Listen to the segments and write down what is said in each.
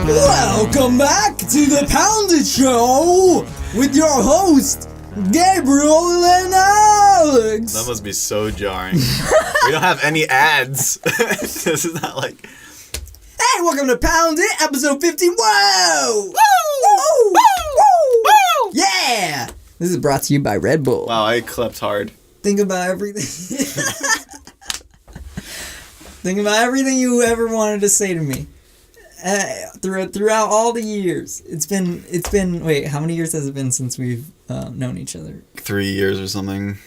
Welcome back to the Pounded Show with your host, Gabriel and Alex. That must be so jarring. We don't have any ads. This is not like... Hey, welcome to Pounded, episode 50. Whoa! Woo! Woo! Woo! Woo! Yeah! This is brought to you by Red Bull. Wow, I clapped hard. Think about everything. Think about everything you ever wanted to say to me. Throughout all the years. It's been wait, how many years has it been since we've known each other? 3 years or something.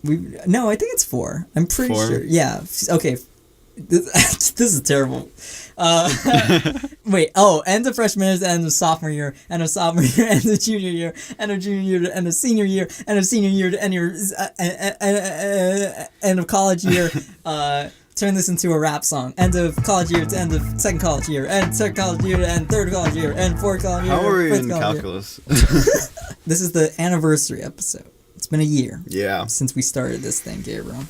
No, I think it's 4. I'm pretty 4? sure. Yeah. Okay. This is terrible. Wait. Oh, end of freshman year, end of sophomore year, end of sophomore year, end of junior year, end of junior year, end of senior year, end of senior year, end of college year. Turn this into a rap song. End of college year to end of second college year, and second college year to end third college year, and fourth college year. How are we in calculus? This is the anniversary episode. It's been a year. Yeah. Since we started this thing, Gabriel.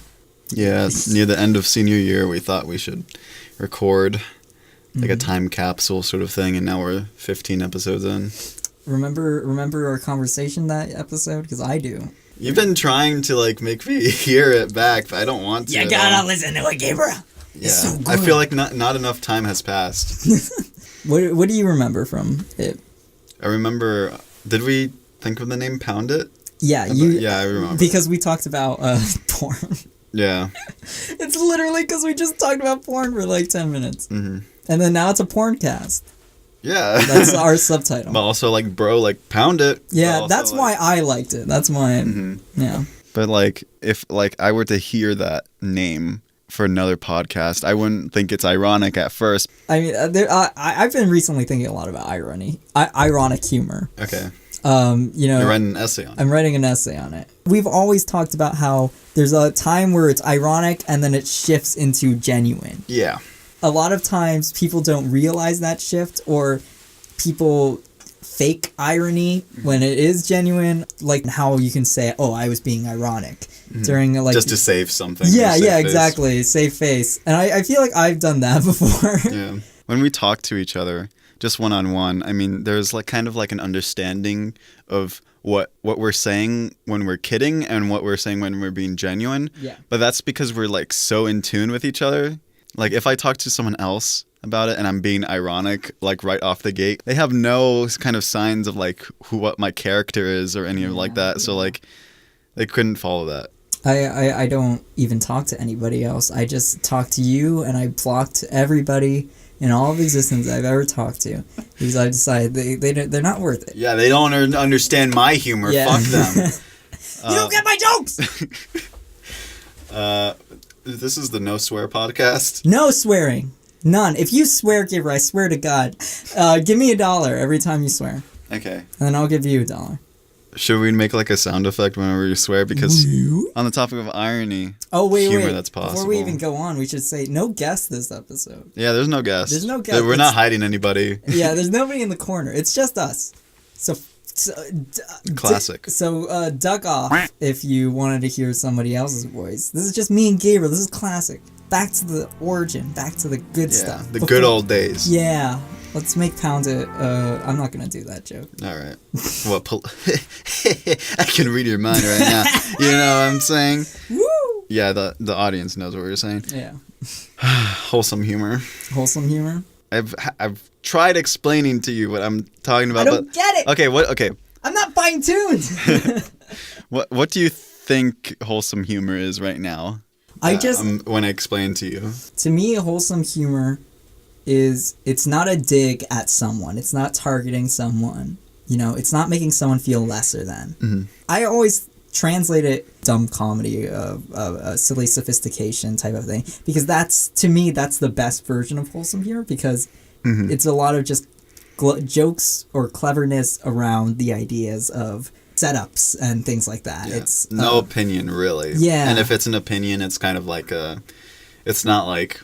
Yeah, near the end of senior year, we thought we should record like a time capsule sort of thing, and now we're 15 episodes in. Remember our conversation that episode? Because I do. You've been trying to like make me hear it back, but I don't want to. You gotta listen to it, Gabriel. Yeah, it's so good. I feel like not enough time has passed. What do you remember from it? I remember. Did we think of the name Pound It? Yeah, I remember. Because we talked about porn. Yeah. It's literally because we just talked about porn for like 10 minutes. Mm-hmm. And then now it's a porn cast. Yeah. That's our subtitle. But also, like, bro, like, pound it. Yeah, that's why I liked it. That's why, yeah. But, like, if, like, I were to hear that name for another podcast, I wouldn't think it's ironic at first. I mean, I've been recently thinking a lot about irony. Ironic humor. Okay. You're writing an essay on it. I'm writing an essay on it. We've always talked about how there's a time where it's ironic and then it shifts into genuine. Yeah. A lot of times people don't realize that shift, or people fake irony when it is genuine, like how you can say, oh, I was being ironic during like just to save something. Yeah, exactly. Save face. And I feel like I've done that before. Yeah. When we talk to each other, just one-on-one, I mean, there's like kind of like an understanding of what we're saying when we're kidding and what we're saying when we're being genuine. Yeah. But that's because we're like so in tune with each other. Like if I talk to someone else about it and I'm being ironic, like right off the gate, they have no kind of signs of like what my character is or any of like that. So like they couldn't follow that. I don't even talk to anybody else. I just talk to you, and I blocked everybody in all of existence I've ever talked to, because I decided they're not worth it. Yeah, they don't understand my humor. Yeah. Fuck them. You don't get my jokes! This is the No Swear podcast. No swearing. None. If you swear, Gabriel, I swear to God, give me $1 every time you swear. Okay. And then I'll give you $1. Should we make like a sound effect whenever you swear? Because on the topic of irony, humor that's possible. Before we even go on, we should say no guest this episode. Yeah, there's no guest. There's no guest. We're not hiding anybody. Yeah, there's nobody in the corner. It's just us. So classic. So duck off if you wanted to hear somebody else's voice. This is just me and Gabriel. This is classic. Back to the origin. Back to the good stuff. The good old days. Yeah. Let's make Pound It. I'm not gonna do that joke. All right. I can read your mind right now. You know what I'm saying? Woo! Yeah, the audience knows what we're saying. Yeah. Wholesome humor. Wholesome humor. I've tried explaining to you what I'm talking about. I don't get it. Okay. Okay. I'm not fine-tuned. What do you think wholesome humor is right now? When I explain to you. To me, wholesome humor is, it's not a dig at someone. It's not targeting someone. You know, it's not making someone feel lesser than. Mm-hmm. I always translate it dumb comedy, silly sophistication type of thing, because that's, to me, that's the best version of wholesome humor, because it's a lot of just jokes or cleverness around the ideas of setups and things like that. Yeah. It's no opinion, really. Yeah. And if it's an opinion, it's kind of like it's not like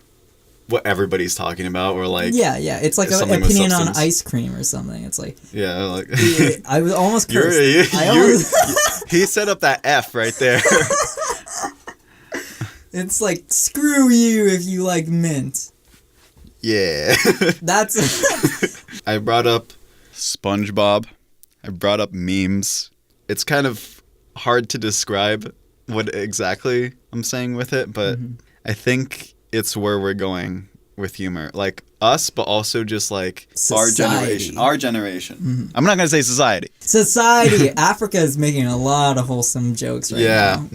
what everybody's talking about, or like it's like an opinion on ice cream or something. It's like I was almost cursed. He set up that F right there. It's like, screw you if you like mint. Yeah. That's I brought up SpongeBob. I brought up memes. It's kind of hard to describe what exactly I'm saying with it, but I think it's where we're going with humor. Like us, but also just like Society. our generation. I'm not going to say society. Society. Africa is making a lot of wholesome jokes right now.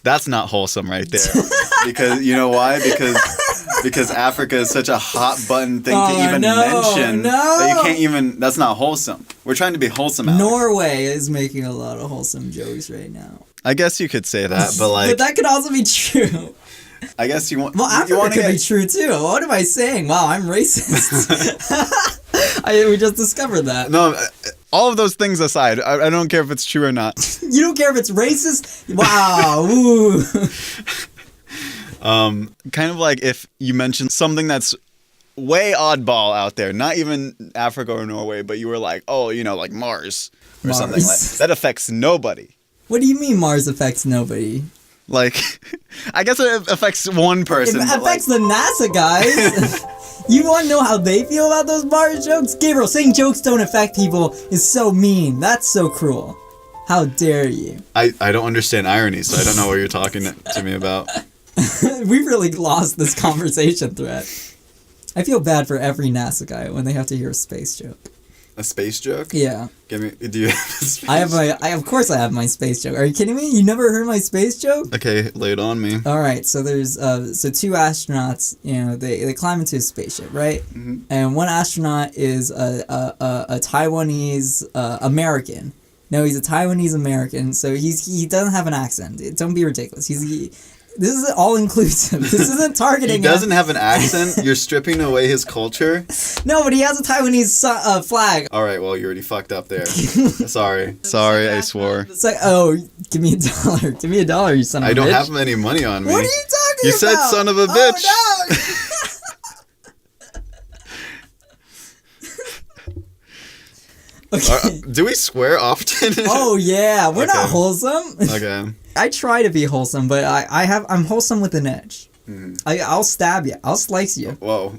That's not wholesome right there. Because you know why? Because Africa is such a hot button thing to even mention that you can't even. That's not wholesome. We're trying to be wholesome. Alex. Norway is making a lot of wholesome jokes right now. I guess you could say that, but like. But that could also be true. I guess you want. Well, Africa could be true too. What am I saying? Wow, I'm racist. We just discovered that. No, all of those things aside, I don't care if it's true or not. You don't care if it's racist? Wow. Ooh. Kind of like if you mention something that's way oddball out there, not even Africa or Norway, but you were like, oh, you know, like Mars or something like that affects nobody. What do you mean Mars affects nobody? Like, I guess it affects one person. It affects the NASA guys. You want to know how they feel about those Mars jokes? Gabriel, saying jokes don't affect people is so mean. That's so cruel. How dare you? I don't understand irony, so I don't know what you're talking to me about. We've really lost this conversation thread. I feel bad for every NASA guy when they have to hear a space joke. A space joke? Yeah. Do you have a space Of course I have my space joke. Are you kidding me? You never heard my space joke? Okay, lay it on me. All right, so there's two astronauts, you know, they climb into a spaceship, right? And one astronaut is a Taiwanese American. No, he's a Taiwanese American, so he doesn't have an accent. Don't be ridiculous. This is all inclusive. This isn't targeting. He doesn't have an accent. You're stripping away his culture. No, but he has a Taiwanese flag. All right, well, you already fucked up there. Sorry, I swore. It's like, oh, give me $1. Give me $1, you son of a bitch. I don't have any money on me. What are you talking about? You said son of a bitch. Oh, no. Okay. Do we swear often? Oh yeah, we're not wholesome. Okay. I try to be wholesome, but I'm wholesome with an edge. I'll stab you. I'll slice you. Whoa.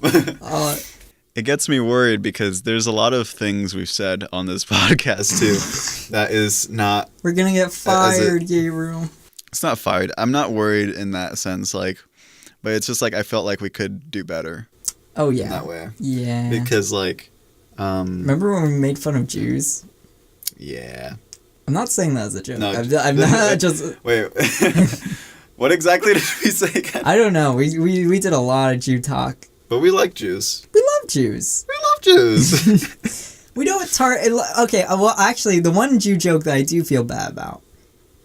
It gets me worried because there's a lot of things we've said on this podcast too that is not. We're gonna get fired, Gabriel. It's not fired. I'm not worried in that sense, like, but it's just like I felt like we could do better. Oh yeah. In that way. Yeah. Because like. Remember when we made fun of Jews? Yeah. I'm not saying that as a joke. No, I'm not just. Wait. What exactly did we say again? I don't know. We did a lot of Jew talk. But we like Jews. We love Jews. We love Jews. We don't okay, well, actually, the one Jew joke that I do feel bad about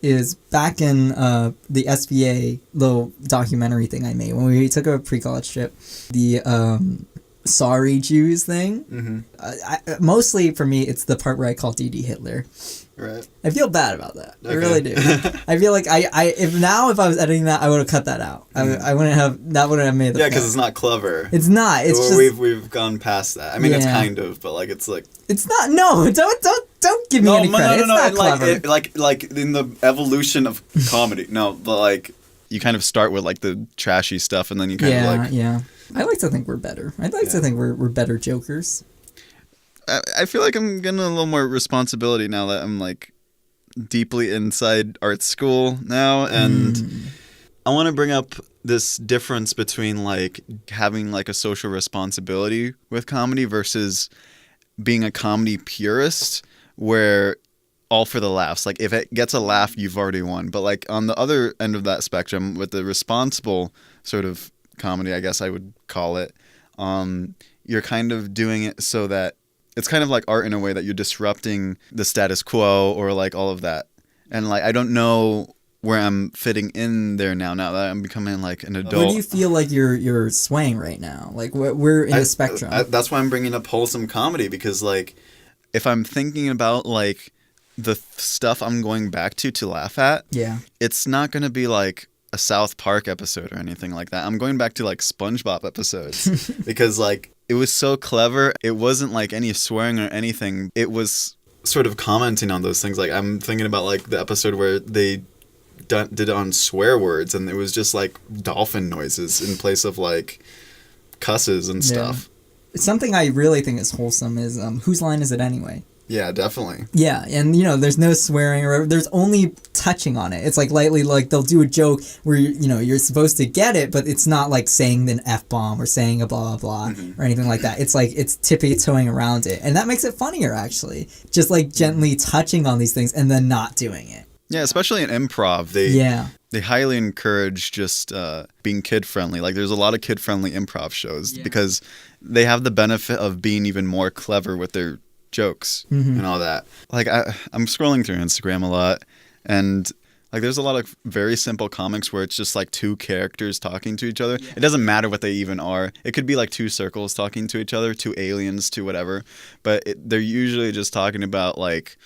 is back in the SBA little documentary thing I made when we took a pre-college trip. The sorry Jews thing. Mostly for me, it's the part where I call DD Hitler. Right. I feel bad about that. Okay. I really do. I feel like if I was editing that, I would have cut that out. I wouldn't have made the. Yeah, because it's not clever. It's not. It's just we've gone past that. I mean, it's kind of, but like it's like. It's not. No, don't give me any credit. No, it's not clever. Like in the evolution of comedy. No, but like you kind of start with like the trashy stuff, and then you kind of like. Yeah. I like to think we're better. I'd like to think we're better jokers. I feel like I'm getting a little more responsibility now that I'm like deeply inside art school now, and I want to bring up this difference between like having like a social responsibility with comedy versus being a comedy purist where all for the laughs. Like if it gets a laugh, you've already won. But like on the other end of that spectrum with the responsible sort of comedy, I guess I would call it, you're kind of doing it so that it's kind of like art in a way that you're disrupting the status quo or like all of that. And like I don't know where I'm fitting in there now that I'm becoming like an adult. Where do you feel like you're swaying right now? Like we're in the spectrum. That's why I'm bringing up wholesome comedy, because like if I'm thinking about like the stuff I'm going back to laugh at, it's not going to be like a South Park episode or anything like that. I'm going back to like SpongeBob episodes because like it was so clever. It wasn't like any swearing or anything. It was sort of commenting on those things. Like I'm thinking about like the episode where they did it on swear words, and it was just like dolphin noises in place of like cusses and stuff. something I really think is wholesome is whose line is it anyway? Yeah, definitely. Yeah, and there's no swearing or there's only touching on it. It's like lightly, like they'll do a joke where you're supposed to get it, but it's not like saying an F-bomb or saying a blah blah blah or anything like that. It's like it's tippy-toeing around it, and that makes it funnier actually. Just like gently touching on these things and then not doing it. Yeah, especially in improv, they highly encourage just being kid-friendly. Like, there's a lot of kid-friendly improv shows because they have the benefit of being even more clever with their jokes and all that. Like, I'm scrolling through Instagram a lot, and like there's a lot of very simple comics where it's just like two characters talking to each other. It doesn't matter what they even are. It could be like two circles talking to each other, two aliens, two whatever. But they're usually just talking about like,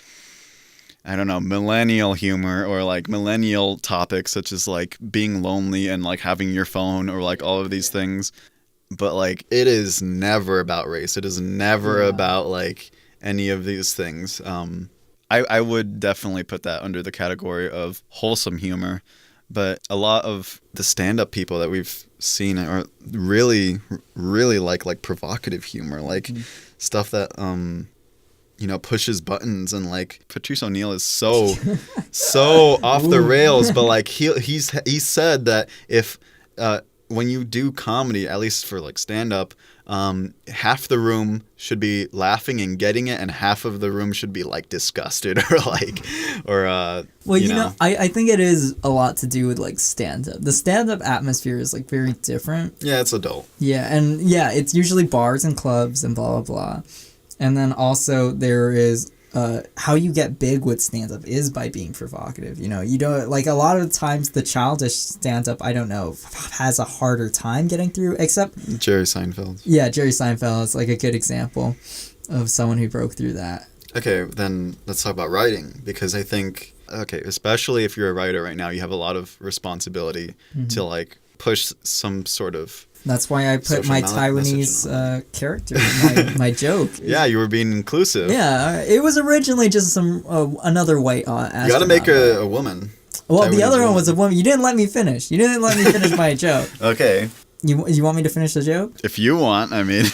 I don't know, millennial humor or like millennial topics such as like being lonely and like having your phone or like all of these things. But like it is never about race. It is never about like any of these things. I would definitely put that under the category of wholesome humor. But a lot of the stand-up people that we've seen are really, really like provocative humor, like stuff that pushes buttons, and like Patrice O'Neal is so off the rails. But like he said that if when you do comedy, at least for like stand-up, half the room should be laughing and getting it, and half of the room should be like disgusted I think it is a lot to do with like stand-up. The stand-up atmosphere is like very different. Yeah, it's adult. Yeah, and it's usually bars and clubs and blah blah blah. And then also there is how you get big with stand-up is by being provocative. You don't, like, a lot of the times the childish stand-up, I don't know, has a harder time getting through, except Jerry Seinfeld. Yeah, Jerry Seinfeld is like a good example of someone who broke through that. Okay, then let's talk about writing, because I think, especially if you're a writer right now, you have a lot of responsibility to like push some sort of... That's why I put my Taiwanese character in my joke. Yeah, you were being inclusive. Yeah, it was originally just another white astronaut. You gotta make a woman. Well, Taiwanese the other one was a woman. You didn't let me finish. You didn't let me finish my joke. Okay. You want me to finish the joke? If you want, I mean.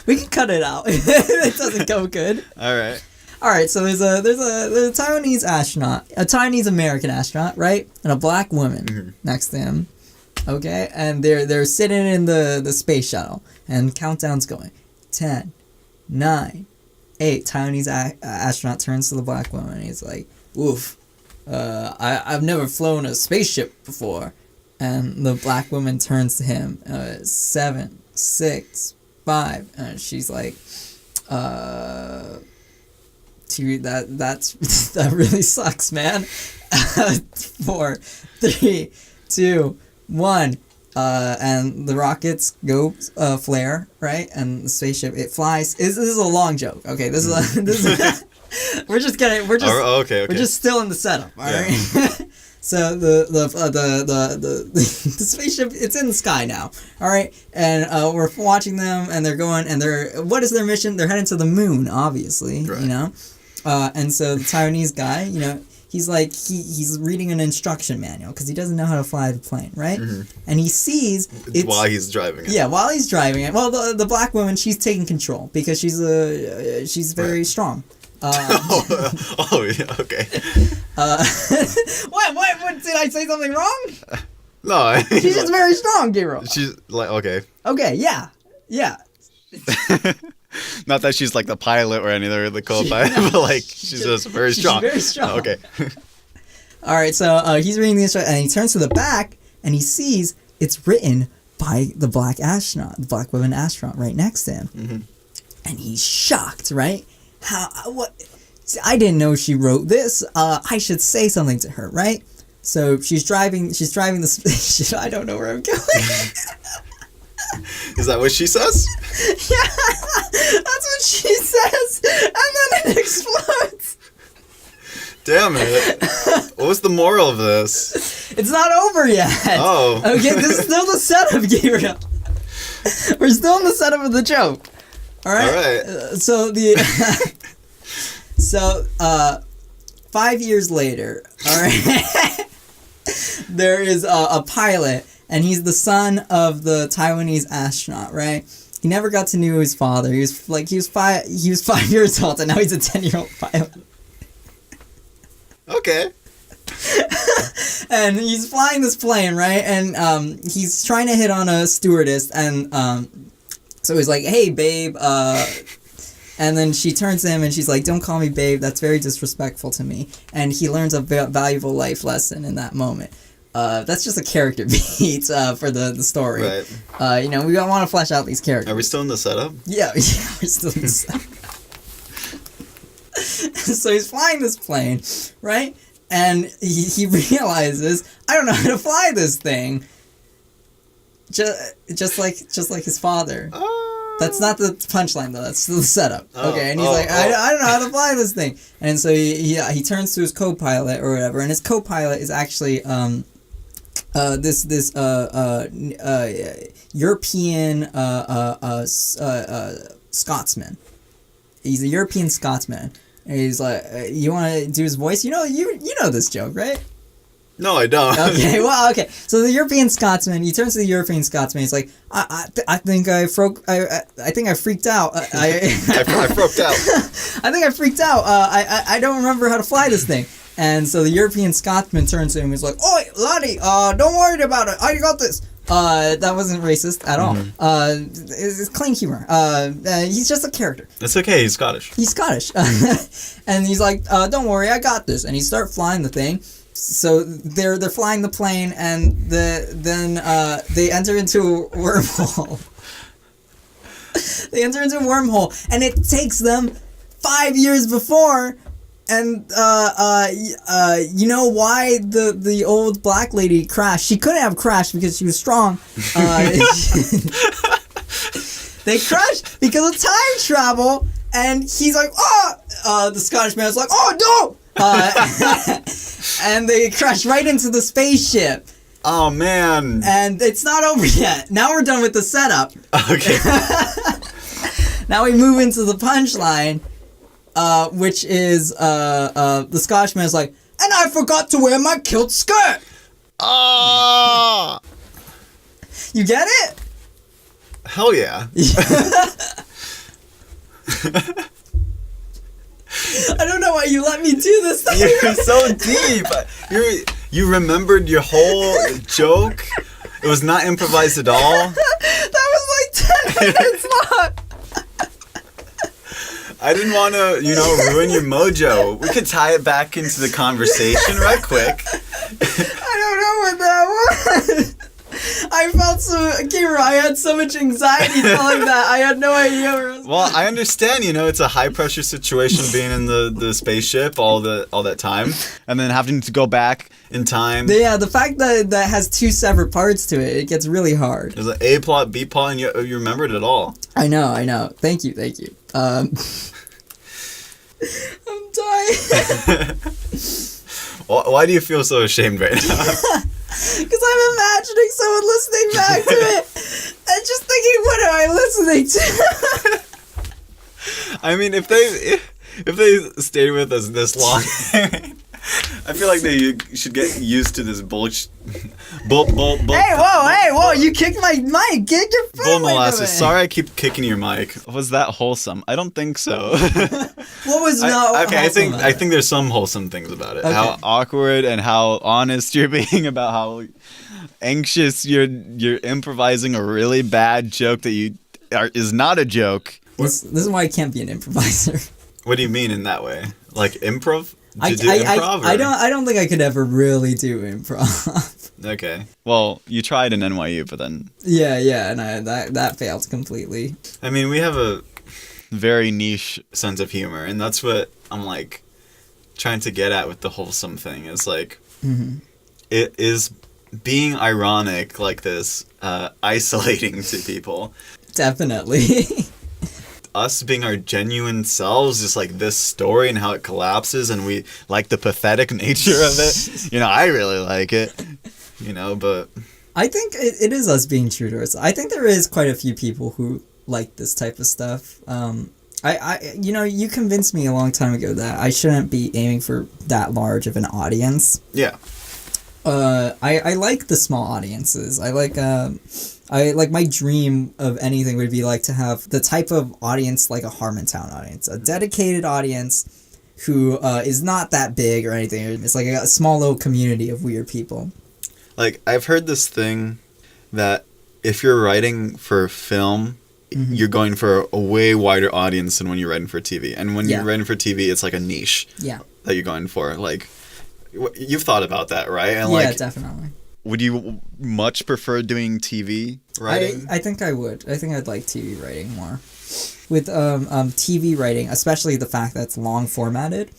We can cut it out. It doesn't go good. All right, so there's a Taiwanese astronaut, a Chinese American astronaut, right? And a black woman next to him. Okay, and they're sitting in the space shuttle, and countdown's going. 10, 9, 8. Taiwanese astronaut turns to the black woman, and he's like, "Oof, I've never flown a spaceship before." And the black woman turns to him, 7, 6, 5, and she's like, that really sucks, man. 4, 3, 2, 1, and the rockets go flare, right? And the spaceship, it flies. This is a long joke. Okay, this is we're just still in the setup. All right. So the spaceship, it's in the sky now. All right, and we're watching them, and they're going, and what is their mission? They're heading to the moon, obviously. Right. And so the Taiwanese guy, he's like, he's reading an instruction manual because he doesn't know how to fly the plane, right? And he sees while he's driving it. Yeah, while he's driving it. Well, the black woman, she's taking control because she's very strong. Yeah, okay. What? Did I say something wrong? No. She's just very strong, Gabriel. She's like, okay. Okay, yeah. Not that she's like the pilot or anything, or the co-pilot, but like she's just very strong. She's very strong. Okay. All right, so he's reading the instruction, and he turns to the back, and he sees it's written by the black woman astronaut right next to him, and he's shocked, right? What? I didn't know she wrote this. I should say something to her, right? So she's driving the spaceship. I don't know where I'm going. Is that what she says? Yeah, that's what she says, and then it explodes. Damn it. What was the moral of this? It's not over yet. Oh. Okay, this is still the setup, Gabriel. We're still in the setup of the joke. All right. So 5 years later, all right, there is a pilot, and he's the son of the Taiwanese astronaut, right? He never got to know his father. He was 5 years old, and now he's a 10-year-old pilot. Okay. And he's flying this plane, right? And he's trying to hit on a stewardess, and so he's like, "Hey, babe," and then she turns to him and she's like, "Don't call me babe. That's very disrespectful to me." And he learns a valuable life lesson in that moment. That's just a character beat for the story. Right. You know, we want to flesh out these characters. Are we still in the setup? Yeah, we're still in the setup. So he's flying this plane, right? And he realizes, I don't know how to fly this thing. Just like his father. That's not the punchline though. That's the setup. Okay, and he's like, I don't know how to fly this thing. And so he turns to his co-pilot or whatever, and his co-pilot is actually this European Scotsman. He's a European Scotsman. And he's like, you want to do his voice? You know this joke, right? No, I don't. Okay, well, okay. So the European Scotsman, he turns to the European Scotsman. He's like, I think I freaked out. I freaked out. I think I freaked out. I don't remember how to fly this thing. And so the European Scotsman turns to him. He's like, "Oi, laddie, don't worry about it. I got this." That wasn't racist at all. It's clean humor. He's just a character. It's okay. He's Scottish. He's Scottish. And he's like, "Don't worry, I got this." And he starts flying the thing. So they're flying the plane, and then they enter into a wormhole. They enter into a wormhole, and it takes them 5 years before. And you know why the old black lady crashed? She couldn't have crashed because she was strong. They crashed because of time travel, and he's like, "Oh!" The Scottish man's like, "Oh no!" And they crash right into the spaceship. Oh man! And it's not over yet. Now we're done with the setup. Okay. Now we move into the punchline. Which is, the Scotchman is like, "And I forgot to wear my kilt skirt!" Oh! You get it? Hell yeah. I don't know why you let me do this thing. You're so deep. You remembered your whole joke? It was not improvised at all? That was like 10 minutes long. I didn't want to, ruin your mojo. We could tie it back into the conversation right quick. I don't know what that was. I felt Gabriel, I had so much anxiety telling that. I had no idea where it was. Well, I understand, it's a high pressure situation being in the spaceship all that time, and then having to go back in time. Yeah, the fact that has two separate parts to it, it gets really hard. There's an A plot, B plot, and you remembered it all. I know. Thank you. I'm dying. Why do you feel so ashamed right now? Because I'm imagining someone listening back to it and just thinking, what am I listening to? I mean, if they stayed with us this long, I feel like they should get used to this bullshit. Hey, whoa! You kicked my mic. Get your phone Bull away from molasses. me. Sorry, I keep kicking your mic. Was that wholesome? I don't think so. What was not? Okay, I think there's some wholesome things about it. Okay. How awkward and how honest you're being about how anxious you're improvising a really bad joke that is not a joke. This is why I can't be an improviser. What do you mean in that way? Like improv? I don't think I could ever really do improv. Okay. Well, you tried in NYU, but then... Yeah, and that failed completely. I mean, we have a very niche sense of humor, and that's what I'm, trying to get at with the wholesome thing. Is, it is being ironic like this, isolating to people. Definitely. Us being our genuine selves, just this story and how it collapses, and we like the pathetic nature of it. I really like it. But I think it is us being true to ourselves. I think there is quite a few people who like this type of stuff. You convinced me a long time ago that I shouldn't be aiming for that large of an audience. Yeah. I like the small audiences. I like my dream of anything would be like to have the type of audience like a Harmontown audience, a dedicated audience who is not that big or anything. It's like a small little community of weird people. Like, I've heard this thing that if you're writing for film, you're going for a way wider audience than when you're writing for TV. And when you're writing for TV, it's like a niche that you're going for. Like, you've thought about that, right? And yeah, definitely. Would you much prefer doing TV writing? I think I would. I think I'd like TV writing more. With TV writing, especially the fact that it's long formatted,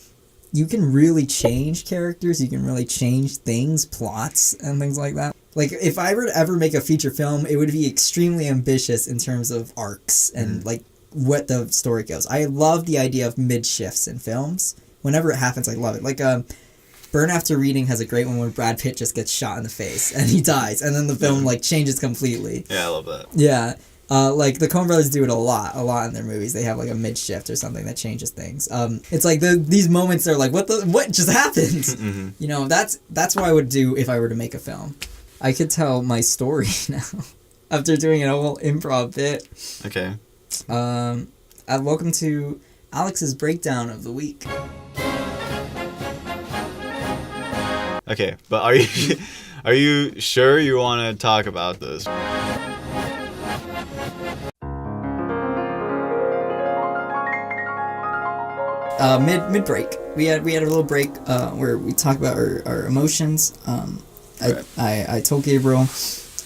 you can really change characters, you can really change things, plots, and things like that. Like, if I were to ever make a feature film, it would be extremely ambitious in terms of arcs and, like, what the story goes. I love the idea of mid-shifts in films. Whenever it happens, I love it. Like, Burn After Reading has a great one where Brad Pitt just gets shot in the face, and he dies, and then the film, like, changes completely. Yeah, I love that. Yeah. Like, the Coen Brothers do it a lot in their movies. They have, like, a mid-shift or something that changes things. It's like, these moments are like, what just happened? You know, that's what I would do if I were to make a film. I could tell my story now, after doing a whole improv bit. Okay. Welcome to Alex's Breakdown of the Week. Okay, but are you sure you want to talk about this? Mid break, we had a little break where we talked about our emotions. I told Gabriel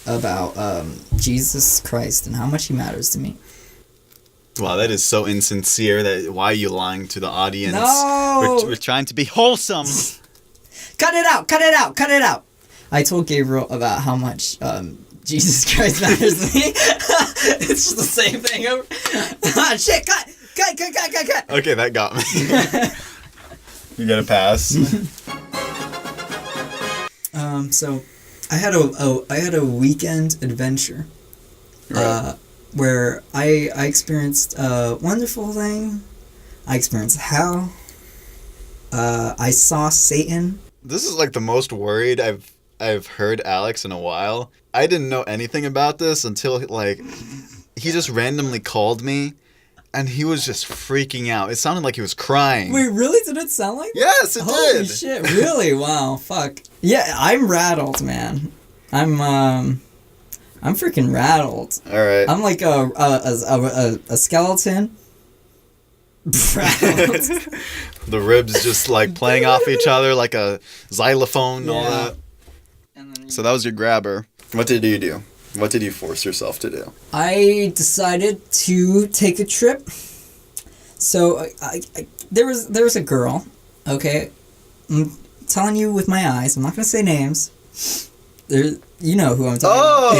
about Jesus Christ and how much he matters to me. Wow, that is so insincere. That why are you lying to the audience? No! We're trying to be wholesome. Cut it out! I told Gabriel about how much Jesus Christ matters to me. It's just the same thing over. Shit! Cut! Okay, that got me. You got a pass. So I had a weekend adventure, where I experienced a wonderful thing. I experienced hell. I saw Satan. This is like the most worried I've heard Alex in a while. I didn't know anything about this until like he just randomly called me. And he was just freaking out. It sounded like he was crying. Wait, really? Did it sound like that? Yes, it did. Holy shit, really? Wow, fuck. Yeah, I'm rattled, man. I'm freaking rattled. All right. I'm like a skeleton. Rattled. The ribs just like playing off each other like a xylophone and all that. And then so that was your grabber. What did you do? What did you force yourself to do? I decided to take a trip. So there was a girl, okay? I'm telling you with my eyes. I'm not going to say names. You know who I'm talking about.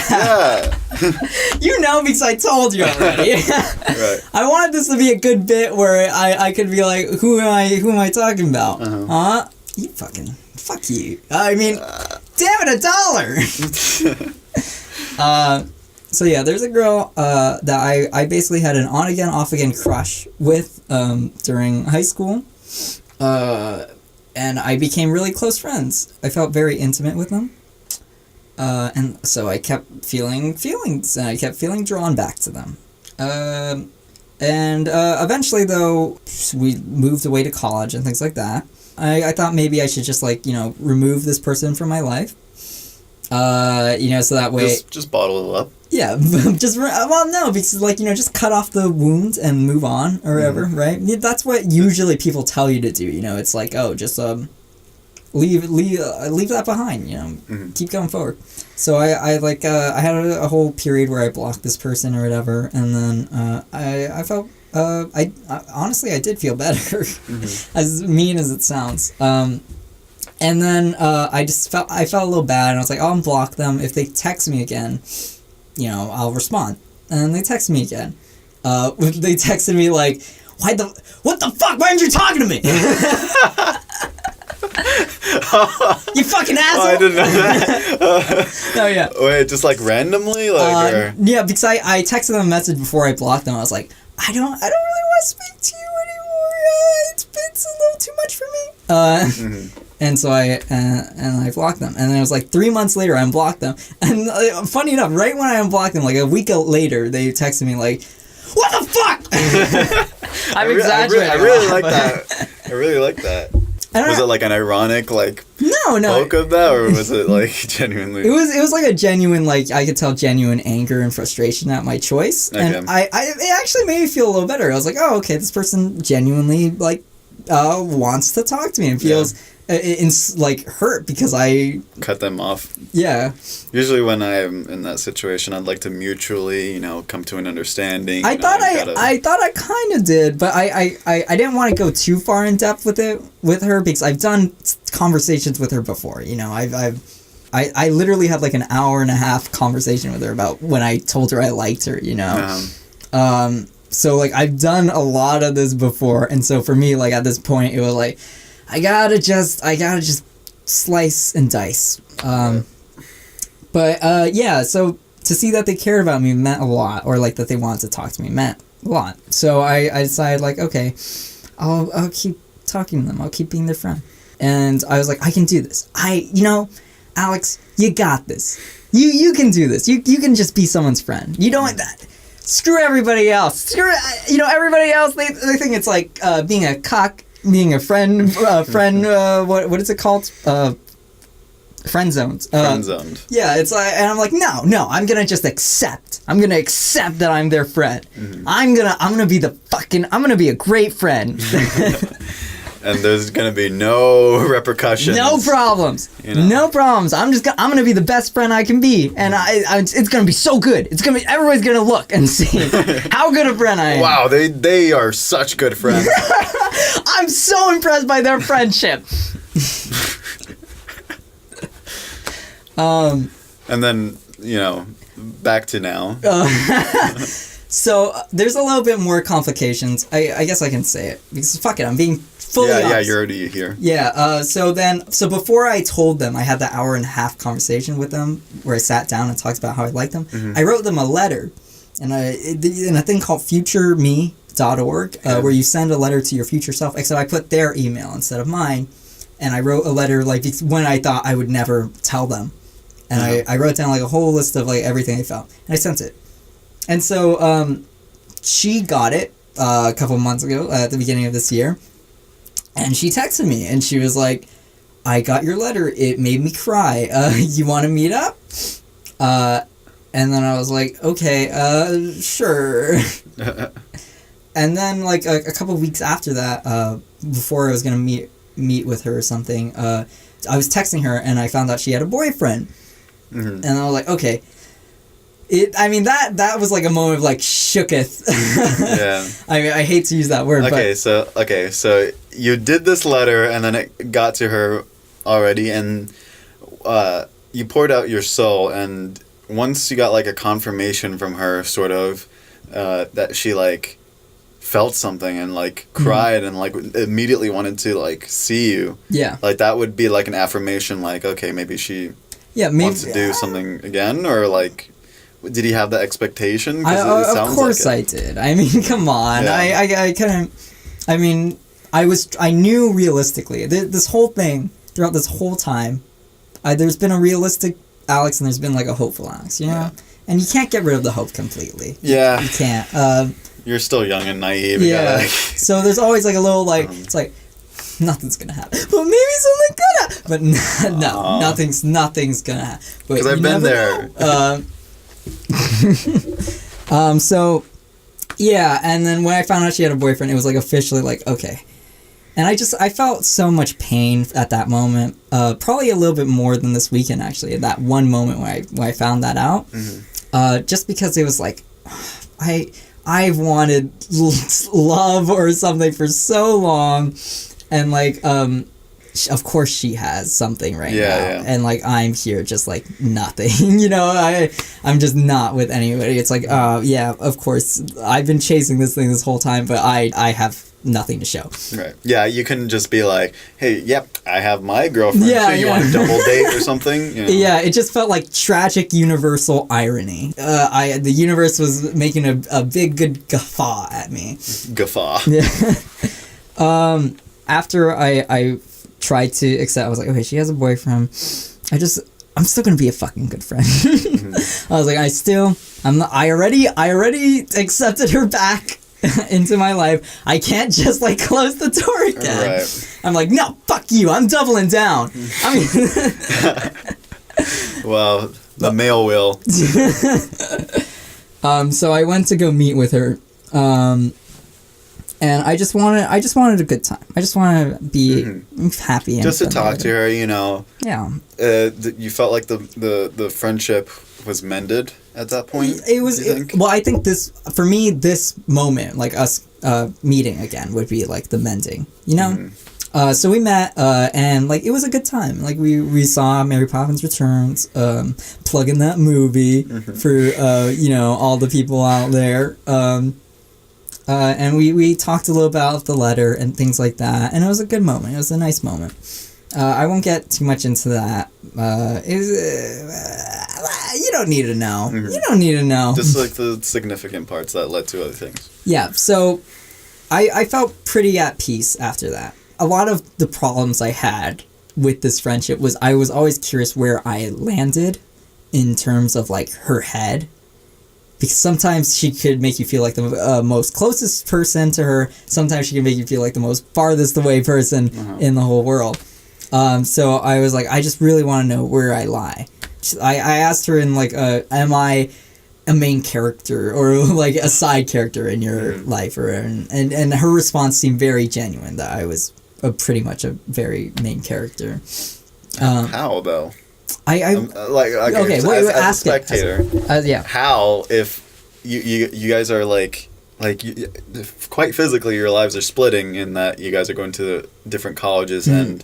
Yeah. You know because I told you already. Right. I wanted this to be a good bit where I could be like, who am I talking about? Huh? You fucking, fuck you. I mean, damn it, $1. So yeah, there's a girl that I basically had an on-again, off-again crush with during high school. And I became really close friends. I felt very intimate with them. And so I kept feeling feelings, and I kept feeling drawn back to them. And eventually, though, we moved away to college and things like that. I thought maybe I should just, like, remove this person from my life. So that way... Just bottle it up. Yeah, no, because, like, just cut off the wound and move on, or whatever, right? That's what usually people tell you to do, it's like, oh, just, leave that behind, keep going forward. So I had a whole period where I blocked this person or whatever, and then, I felt, I honestly, I did feel better, as mean as it sounds. And then I felt a little bad, and I was like, I'll unblock them. If they text me again, I'll respond. And then they text me again. They texted me like, what the fuck? Why aren't you talking to me? You fucking asshole! Oh, I didn't know that. No, yeah. Wait, just like randomly, Yeah, because I texted them a message before I blocked them. I was like, I don't really want to speak to you anymore. it's a little too much for me. And so I blocked them. And then it was like 3 months later, I unblocked them. And funny enough, right when I unblocked them, like a week later, they texted me like, "What the fuck?" I'm exaggerating. I really like that. I really like that. Was it like an ironic no poke of that, or was it like genuinely? It was like a genuine, like, I could tell genuine anger and frustration at my choice. Okay. And it actually made me feel a little better. I was like, oh, okay, this person genuinely like wants to talk to me and feels like hurt because I cut them off. Yeah. Usually when I'm in that situation, I'd like to mutually, come to an understanding. I thought I kind of did, but I didn't want to go too far in depth with her because I've done conversations with her before. I literally had like an hour and a half conversation with her about when I told her I liked her. So like I've done a lot of this before, and so for me, like at this point, it was like I gotta just slice and dice. But yeah, so to see that they cared about me meant a lot, or like that they wanted to talk to me meant a lot. So I decided like, okay, I'll keep talking to them. I'll keep being their friend. And I was like, I can do this. Alex, you got this. You can do this. You can just be someone's friend. You don't that. Screw everybody else. Everybody else. They think it's like being a cock. Being a friend, what is it called? Friend zoned. Friend zoned. Yeah, it's like, and I'm like, no, I'm gonna just accept. I'm gonna accept that I'm their friend. Mm-hmm. I'm gonna be a great friend. And there's gonna be no repercussions. No problems. No problems. I'm gonna be the best friend I can be, and it's gonna be so good. Everybody's gonna look and see how good a friend I am. Wow, they are such good friends. I'm so impressed by their friendship. And then back to now. So there's a little bit more complications. I guess I can say it because fuck it, I'm being fully honest. Yeah, you're already here. Yeah. So before I told them, I had the hour and a half conversation with them where I sat down and talked about how I liked them. Mm-hmm. I wrote them a letter, in a thing called futureme.org, where you send a letter to your future self. Except I put their email instead of mine, and I wrote a letter like when I thought I would never tell them, and I wrote down like a whole list of like everything I felt, and I sent it. And so she got it a couple months ago at the beginning of this year. And she texted me and she was like, I got your letter. It made me cry. You want to meet up? And then I was like, okay, sure. And then like a couple weeks after that, before I was going to meet with her or something, I was texting her and I found out she had a boyfriend. Mm-hmm. And I was like, okay. That was like a moment of like shooketh. Yeah. I hate to use that word. Okay, so you did this letter and then it got to her already, and you poured out your soul, and once you got like a confirmation from her, sort of, that she like felt something and like cried and like immediately wanted to like see you. Yeah. Like that would be like an affirmation, like okay, maybe she wants to do something again, or like. Did he have the expectation? Of course I did. I mean, come on. Yeah. I knew realistically, this whole thing, throughout this whole time, there's been a realistic Alex and there's been like a hopeful Alex, you know? Yeah. And you can't get rid of the hope completely. Yeah. You can't. You're still young and naive. Yeah. So there's always like a little like, it's like, nothing's gonna happen. But maybe something could happen. But no, nothing's gonna happen. Because I've been there. So yeah, and then when I found out she had a boyfriend, it was like officially like okay, and I felt so much pain at that moment, probably a little bit more than this weekend actually, at that one moment when I found that out. Mm-hmm. Just because it was like I've wanted love or something for so long, and like of course she has something right now. Yeah. And like I'm here just like nothing. I'm just not with anybody. It's like yeah, of course I've been chasing this thing this whole time, but I have nothing to show. Right. Yeah, you can just be like, hey, yep, I have my girlfriend. Yeah, too. You want a double date or something? Yeah, it just felt like tragic universal irony. The universe was making a big good guffaw at me. Guffaw. Yeah. After I tried to accept, I was like, okay, she has a boyfriend. I'm still gonna be a fucking good friend. I was like, I already accepted her back into my life. I can't just like close the door again. Right. I'm like, no, fuck you. I'm doubling down. I mean, well, the male will. So I went to go meet with her. And I just wanted a good time. I just wanted to be happy. And just to talk to her, you know. Yeah. You felt like the friendship was mended at that point? It was. Well, I think for me, this moment, like us meeting again, would be like the mending, you know? Mm-hmm. So we met, and like it was a good time. Like we saw Mary Poppins Returns, plugging that movie for, you know, all the people out there. And we talked a little about the letter and things like that, and it was a good moment. It was a nice moment. I won't get too much into that. You don't need to know. Mm-hmm. You don't need to know. Just like the significant parts that led to other things. Yeah, so I felt pretty at peace after that. A lot of the problems I had with this friendship was I was always curious where I landed in terms of like her head. Because sometimes she could make you feel like the most closest person to her. Sometimes she can make you feel like the most farthest away person in the whole world. So I was like, I just really want to know where I lie. I asked her in like, am I a main character or like a side character in your life? And her response seemed very genuine that I was pretty much a very main character. How though? Okay, wait, as a spectator, yeah. How if you guys are like quite physically your lives are splitting in that you guys are going to different colleges and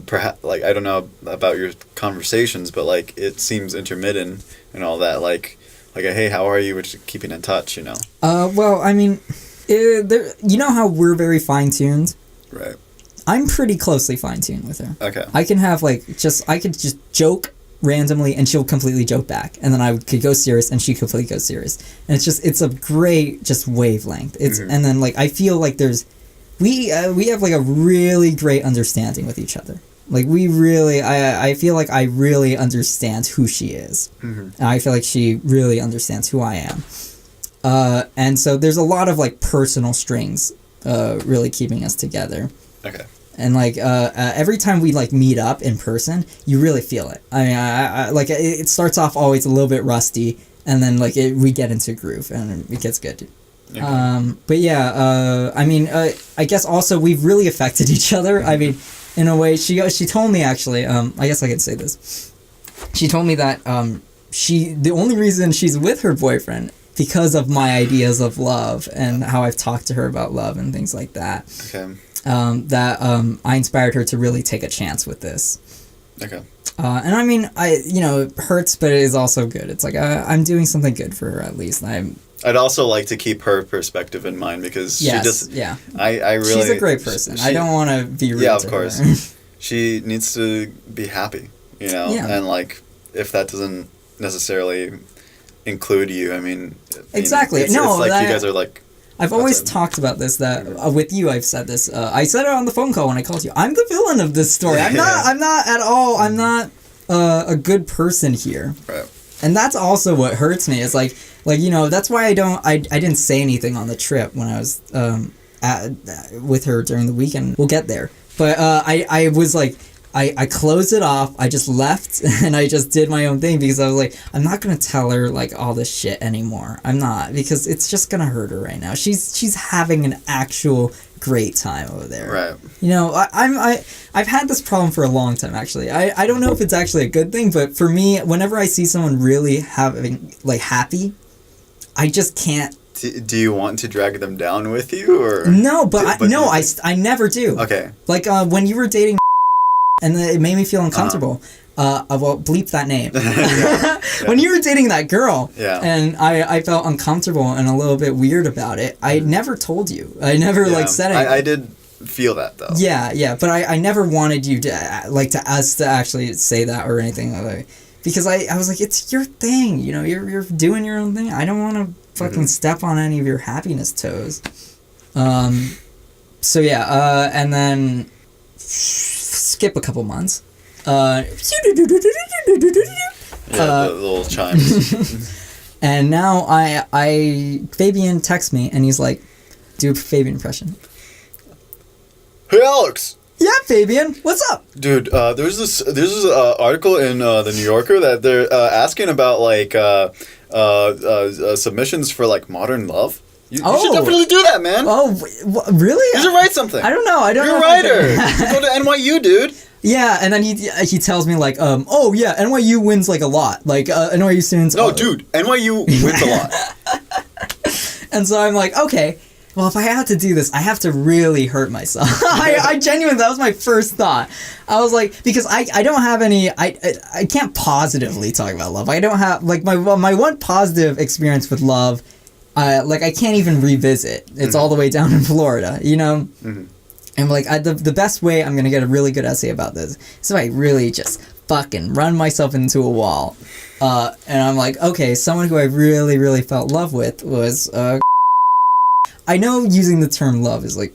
perhaps like I don't know about your conversations, but like it seems intermittent and all that. Like hey, how are you? We're just keeping in touch, you know. Well, I mean, you know how we're very fine-tuned, right? I'm pretty closely fine-tuned with her. Okay. I can have I could just joke randomly and she'll completely joke back. And then I could go serious and she completely goes serious. And it's a great just wavelength. And then like, I feel like we have like a really great understanding with each other. Like we really, I feel like I really understand who she is. And I feel like she really understands who I am. And so there's a lot of like personal strings, really keeping us together. Okay. And like every time we like meet up in person, you really feel it. I mean, I like it starts off always a little bit rusty, and then like we get into a groove, and it gets good. Okay. But yeah, I mean, I guess also we've really affected each other. I mean, in a way, she told me actually. I guess I could say this. She told me that the only reason she's with her boyfriend because of my ideas of love and how I've talked to her about love and things like that. Okay. I inspired her to really take a chance with this. Okay. And I mean, it hurts, but it is also good. It's like I'm doing something good for her at least. I'd also like to keep her perspective in mind because she just. Yeah. I really. She's a great person. I don't want to be rude. Yeah, of course. She needs to be happy, you know, and like if that doesn't necessarily include you, I mean. Exactly. It's like you guys are like. I've always talked about this, that with you I've said this. I said it on the phone call when I called you. I'm the villain of this story. I'm not at all, I'm not a good person here. Right. And that's also what hurts me. It's like that's why I didn't say anything on the trip when I was with her during the weekend. We'll get there. But I was like, I closed it off, I just left, and I just did my own thing because I was like, I'm not going to tell her, like, all this shit anymore. I'm not, because it's just going to hurt her right now. She's having an actual great time over there. Right. You know, I've had this problem for a long time, actually. I don't know if it's actually a good thing, but for me, whenever I see someone really having, like, happy, I just can't. Do you want to drag them down with you, or? No, I never do. Okay. Like, when you were dating and it made me feel uncomfortable. Well, bleep that name. Yeah. When you were dating that girl, and I felt uncomfortable and a little bit weird about it, I never told you. I never said it. I did feel that though. Yeah, but I never wanted you to us to actually say that or anything like that, because I was like, it's your thing, you know, you're doing your own thing. I don't want to fucking step on any of your happiness toes. So yeah, and then skip a couple months. The little chimes. And now Fabian texts me and he's like, do a Fabian impression. Hey, Alex. Yeah, Fabian, what's up? Dude, there's this article in the New Yorker that they're asking about like submissions for like modern love. You should definitely do that, man. Oh, really? You should write something. I don't know. You're a writer. You go to NYU, dude. Yeah, and then he tells me like, oh yeah, NYU wins like a lot. Like NYU students. No, dude, NYU wins a lot. And so I'm like, okay, well, if I have to do this, I have to really hurt myself. I genuinely, that was my first thought. I was like, because I don't have any, I can't positively talk about love. I don't have, like, my one positive experience with love, like, I can't even revisit. It's all the way down in Florida, you know? Mm-hmm. And, like, the best way I'm going to get a really good essay about this is if I really just fucking run myself into a wall. And I'm like, okay, someone who I really, really felt love with was, I know using the term love is like,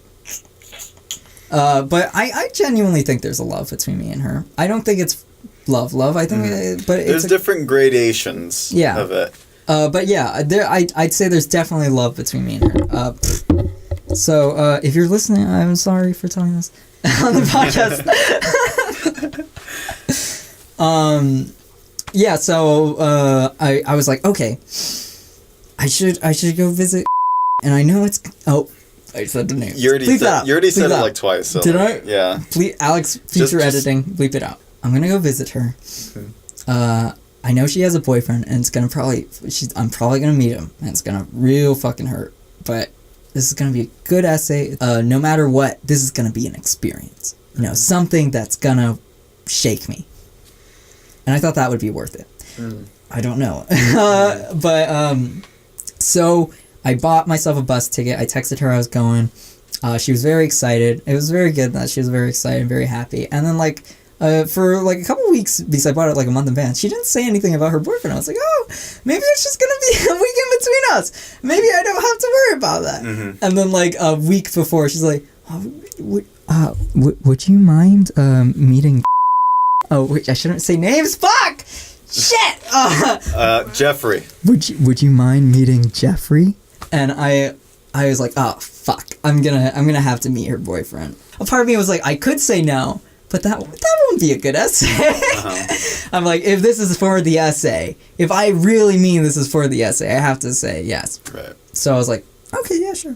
but I genuinely think there's a love between me and her. I don't think it's love. I think, but there's different gradations of it. But yeah, I'd say there's definitely love between me and her. So if you're listening, I'm sorry for telling this on the podcast. Yeah. So I was like, okay, I should go visit. And I know it's... Oh, I said the name. You already said it like twice. So did I? Yeah. Please, Alex, future editing, bleep it out. I'm going to go visit her. Okay. I know she has a boyfriend, and it's going to probably... I'm probably going to meet him, and it's going to real fucking hurt. But this is going to be a good essay. No matter what, this is going to be an experience. You know, something that's going to shake me. And I thought that would be worth it. I don't know. But, so... I bought myself a bus ticket. I texted her I was going. She was very excited. It was very good that she was very excited and very happy. And then, like, for, like, a couple weeks, because I bought it, like, a month in advance, she didn't say anything about her boyfriend. I was like, oh, maybe it's just going to be a week in between us. Maybe I don't have to worry about that. Mm-hmm. And then, like, a week before, she's like, would you mind meeting... Oh, wait, I shouldn't say names. Fuck! Shit! Jeffrey. Would you mind meeting Jeffrey? And I was like, oh fuck, I'm gonna have to meet her boyfriend. A part of me was like, I could say no, but that won't be a good essay. I'm like, if this is for the essay, if I really mean this is for the essay, I have to say yes. Right. So I was like, okay, yeah, sure.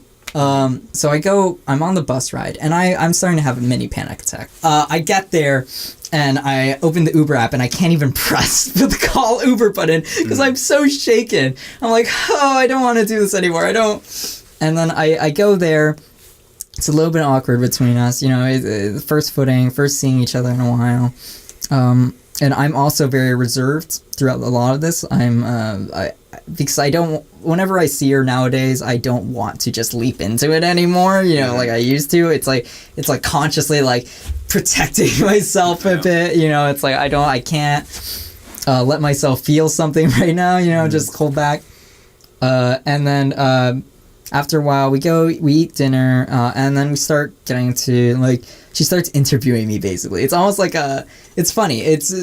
So I'm on the bus ride, and I'm starting to have a mini panic attack. I get there, and I open the Uber app, and I can't even press the call Uber button, because I'm so shaken. I'm like, oh, I don't want to do this anymore, I don't. And then I go there. It's a little bit awkward between us, you know, first seeing each other in a while. And I'm also very reserved throughout a lot of this. Because I don't, whenever I see her nowadays, I don't want to just leap into it anymore, you know, like I used to. It's like consciously like protecting myself a bit, you know, it's like I can't let myself feel something right now, you know, just hold back. And then after a while we eat dinner, and then we start getting to, like, she starts interviewing me basically. It's almost like it's funny. It's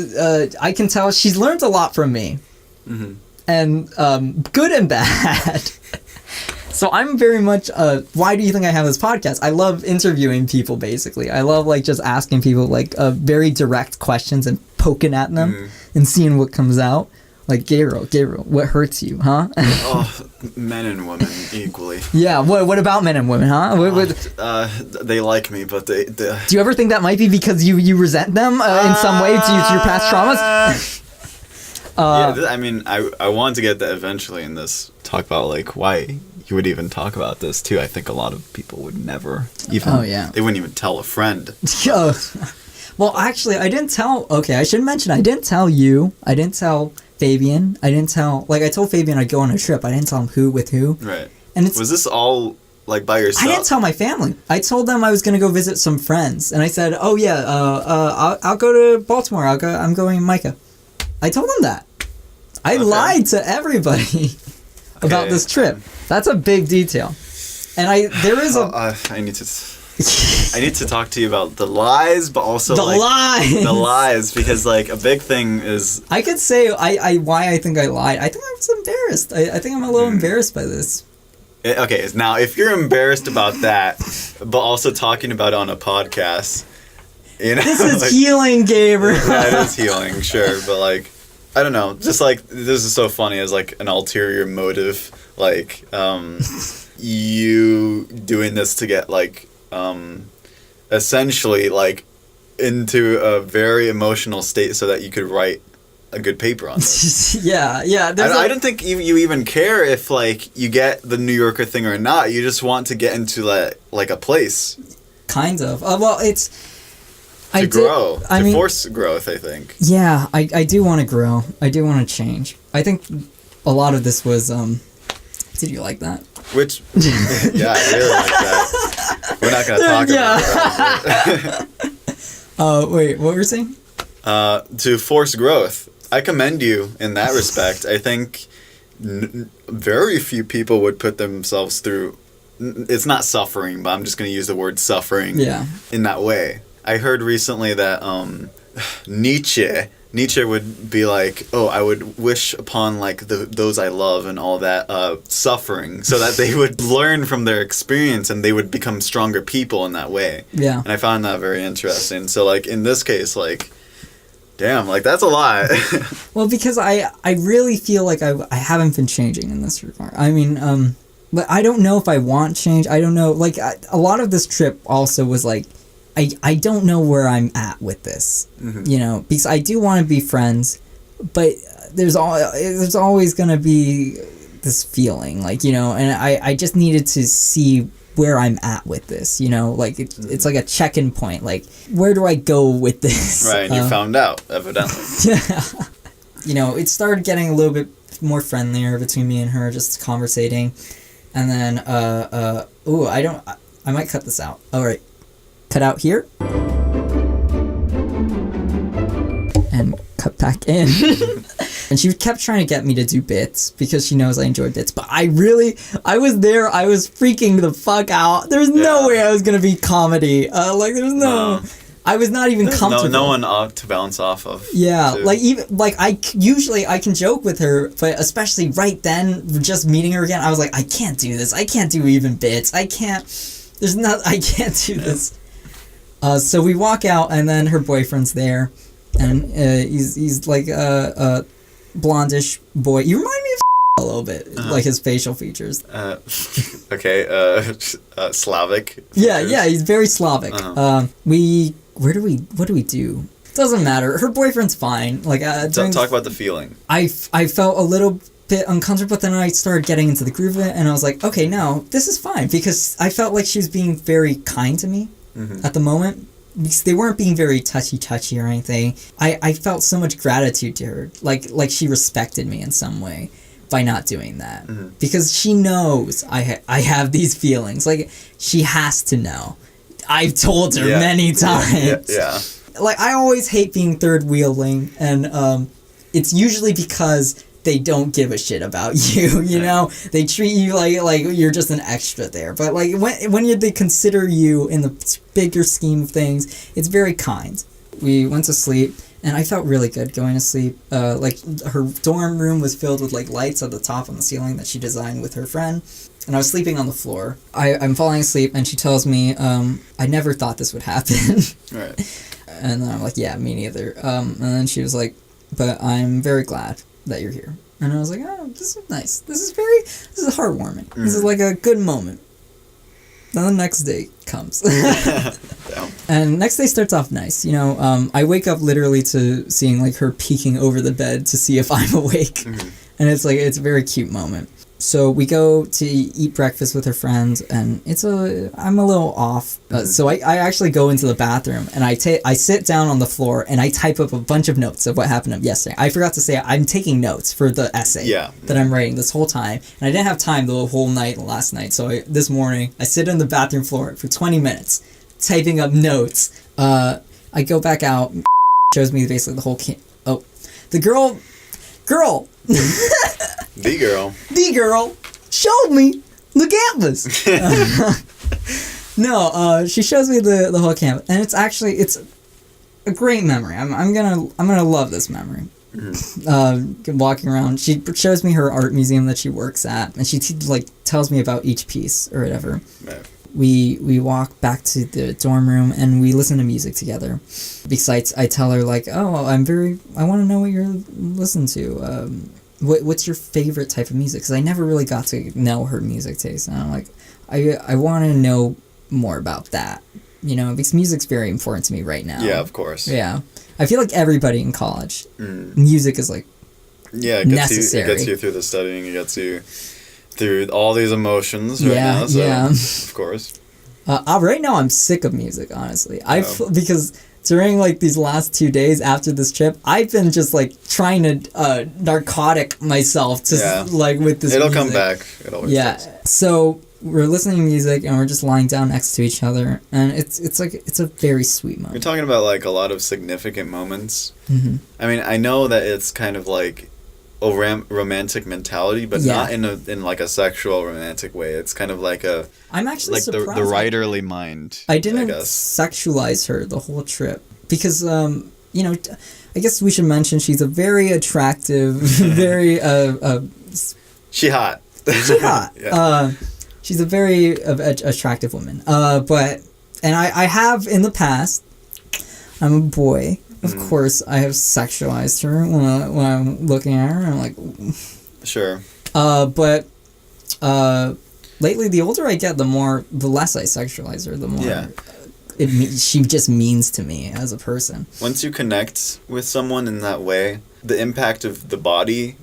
I can tell she's learned a lot from me. Mm-hmm. And good and bad. So I'm very much why do you think I have this podcast? I love interviewing people, basically. I love, like, just asking people, like, very direct questions and poking at them and seeing what comes out. Like, Gabriel, what hurts you, huh? Oh, men and women equally. Yeah, what about men and women, huh? They like me, but they... Do you ever think that might be because you resent them in some way to your past traumas? Yeah, I mean, I want to get that eventually in this. Talk about, like, why you would even talk about this, too. I think a lot of people would never even... Oh, yeah. They wouldn't even tell a friend. Well, actually, I didn't tell... Okay, I should mention, I didn't tell you. I didn't tell Fabian. I didn't tell... Like, I told Fabian I'd go on a trip. I didn't tell him who with who. Right. And was this all, like, by yourself? I didn't tell my family. I told them I was going to go visit some friends. And I said, oh, yeah, I'll go to Baltimore. I'm going with Micah. I told them that. I lied to everybody about this trip. That's a big detail. And there is I need to I need to talk to you about the lies, but also The lies! The lies, because like a big thing is... I could say why I think I lied. I think I was embarrassed. I think I'm a little embarrassed by this. Okay, now if you're embarrassed about that, but also talking about it on a podcast, you know... This is like, healing, Gabriel. Yeah, it is healing, sure, but like, I don't know, just like, this is so funny as like an ulterior motive, like, you doing this to get like, essentially like into a very emotional state so that you could write a good paper on this. yeah. I don't think you even care if like you get the New Yorker thing or not. You just want to get into like a place. Kind of. Well, it's... To grow. To force growth, I think. Yeah, I do want to grow. I do want to change. I think a lot of this was... Did you like that? Which... yeah, I really like that. We're not going to talk about it. Wait, what were you saying? To force growth. I commend you in that respect. I think very few people would put themselves through... It's not suffering, but I'm just going to use the word suffering in that way. I heard recently that Nietzsche would be like, oh, I would wish upon like those I love and all that suffering so that they would learn from their experience and they would become stronger people in that way. Yeah. And I found that very interesting. So like in this case, like, damn, like that's a lot. Well, because I really feel like I haven't been changing in this regard. I mean, but I don't know if I want change. I don't know. Like a lot of this trip also was like, I don't know where I'm at with this, you know, because I do want to be friends, but there's always going to be this feeling, like, you know, and I just needed to see where I'm at with this, you know, like it's like a check-in point, like, where do I go with this? Right, and you found out, evidently. Yeah. You know, it started getting a little bit more friendlier between me and her, just conversating, and then, I might cut this out. All right. Cut out here and cut back in. And she kept trying to get me to do bits because she knows I enjoy bits, but I was there, I was freaking the fuck out. There's no way I was gonna be comedy. Like there's no I was not even comfortable. No one to bounce off of. Yeah, too. like even like I can joke with her, but especially right then, just meeting her again, I was like, I can't do this. I can't do even bits. I can't do this. So we walk out, and then her boyfriend's there, and he's like a blondish boy. You remind me of a little bit, like his facial features. Okay, Slavic. Features. Yeah, he's very Slavic. What do we do? Doesn't matter. Her boyfriend's fine. Like talk about the feeling. I felt a little bit uncomfortable, but then I started getting into the groove of it, and I was like, okay, no, this is fine, because I felt like she was being very kind to me. At the moment, because they weren't being very touchy or anything. I felt so much gratitude to her, like she respected me in some way by not doing that, because she knows I have these feelings. Like she has to know. I've told her many times. Yeah. Like I always hate being third wheeling, and it's usually because they don't give a shit about you, you know? They treat you like you're just an extra there. But like when they consider you in the bigger scheme of things, it's very kind. We went to sleep, and I felt really good going to sleep. Like her dorm room was filled with like lights at the top on the ceiling that she designed with her friend. And I was sleeping on the floor. I'm falling asleep, and she tells me, I never thought this would happen. Right. And then I'm like, yeah, me neither. And then she was like, but I'm very glad that you're here. And I was like, oh, this is nice. This is heartwarming. This is like a good moment. Then the next day comes. And next day starts off nice. You know, I wake up literally to seeing like her peeking over the bed to see if I'm awake. And it's a very cute moment. So we go to eat breakfast with her friends, and I'm a little off. So I actually go into the bathroom, and I sit down on the floor, and I type up a bunch of notes of what happened yesterday. I forgot to say I'm taking notes for the essay that I'm writing this whole time, and I didn't have time the whole night last night. So this morning, I sit on the bathroom floor for 20 minutes, typing up notes. I go back out, shows me basically the whole the girl. The girl showed me the gamblers. No, she shows me the whole camp, and it's a great memory. I'm gonna love this memory. Walking around, she shows me her art museum that she works at, and she tells me about each piece or whatever. Right. We walk back to the dorm room and we listen to music together. Besides, I tell her like, oh, I want to know what you're listening to. What's your favorite type of music? Because I never really got to know her music taste, and I'm like, I want to know more about that. Because music's very important to me right now. Yeah, of course. Yeah, I feel like everybody in college, music is like necessary. It gets you through the studying. It gets you through all these emotions right now. So, of course. Right now, I'm sick of music, honestly. Because during, these last 2 days after this trip, I've been just, trying to narcotic myself to, with this It'll music. come back. It always does. So, we're listening to music, and we're just lying down next to each other, and it's a very sweet moment. You're talking about, a lot of significant moments. Mm-hmm. I mean, I know that it's kind of, a romantic mentality, but not in a sexual romantic way. It's kind of I'm actually surprised. the writerly mind. I didn't sexualize her the whole trip because I guess we should mention she's a very attractive, very She hot. She hot. Yeah. She's a very attractive woman. But I have in the past. I'm a boy. Of course, I have sexualized her when I'm looking at her. I'm like, sure. But lately, the older I get, the less I sexualize her. The more she just means to me as a person. Once you connect with someone in that way, the impact of the body,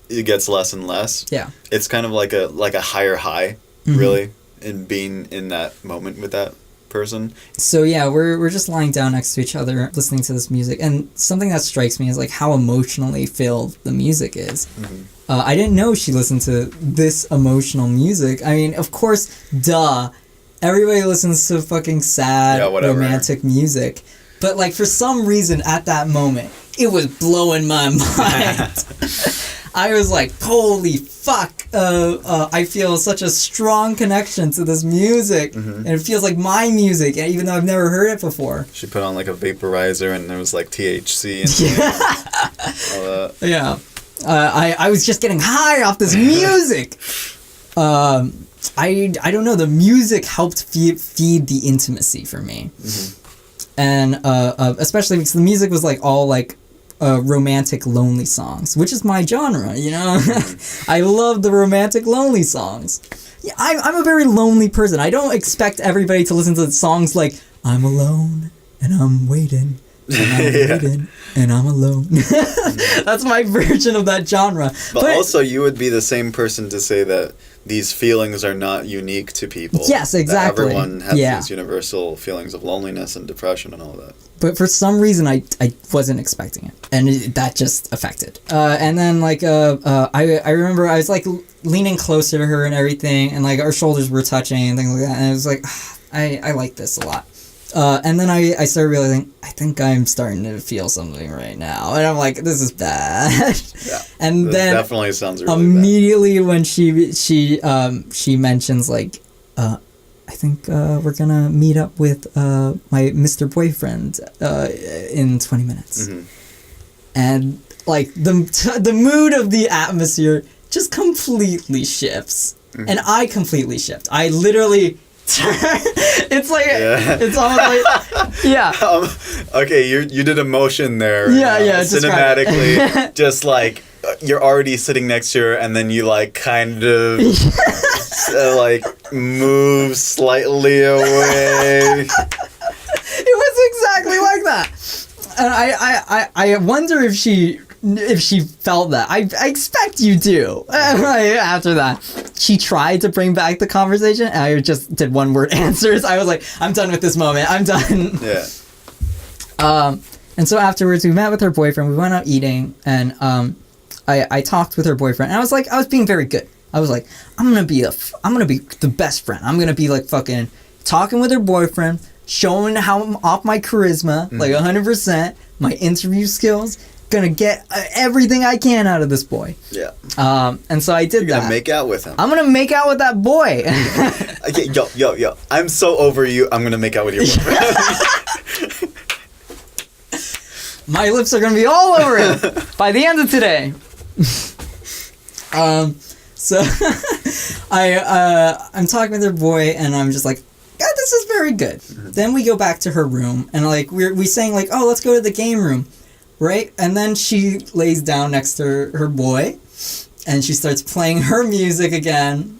it gets less and less. Yeah, it's kind of like a higher high, really, in being in that moment with that person. So yeah, we're just lying down next to each other listening to this music, and something that strikes me is how emotionally filled the music is. I didn't know she listened to this emotional music. I mean, of course, everybody listens to fucking sad romantic music, but for some reason at that moment it was blowing my mind. I was like, holy fuck, I feel such a strong connection to this music, and it feels like my music, even though I've never heard it before. She put on a vaporizer, and there was THC and all that. Yeah. I was just getting high off this music. I don't know, the music helped feed the intimacy for me. And especially because the music was all romantic lonely songs, which is my genre, I love the romantic lonely songs. Yeah, I'm a very lonely person. I don't expect everybody to listen to songs like I'm alone and I'm waiting and I'm waiting and I'm alone. That's my version of that genre. But also you would be the same person to say that these feelings are not unique to people. Yes, exactly. That everyone has these universal feelings of loneliness and depression and all that. But for some reason, I wasn't expecting it, and that just affected. And then I remember I was leaning closer to her and everything, and our shoulders were touching and things like that. And I was like, I like this a lot. And then I started realizing I think I'm starting to feel something right now, and I'm like, this is bad. Yeah, and this then definitely sounds really immediately bad. When she mentions I think we're gonna meet up with my Mr. Boyfriend in 20 minutes, and the mood of the atmosphere just completely shifts, and I completely shift. I literally turn. It's almost okay, you did a motion there. Cinematically, just you're already sitting next to her, and then you kind of move slightly away. It was exactly like that, and I wonder if she felt that. I expect you do. After that, she tried to bring back the conversation, and I just did one word answers. I was like, I'm done with this moment. I'm done. Yeah. And so afterwards, we met with her boyfriend. We went out eating, and I talked with her boyfriend, and I was being very good. I was like, I'm gonna be the best friend. I'm gonna be fucking talking with her boyfriend, showing how I'm off my charisma, 100%, my interview skills, gonna get everything I can out of this boy. Yeah. And so I did that. You're gonna make out with him. I'm gonna make out with that boy. Okay, yo. I'm so over you. I'm gonna make out with your boyfriend. My lips are gonna be all over him by the end of today. So I'm talking with her boy, and I'm just like, yeah, this is very good. Mm-hmm. Then we go back to her room, and like we saying like, oh, let's go to the game room, right? And then she lays down next to her boy, and she starts playing her music again,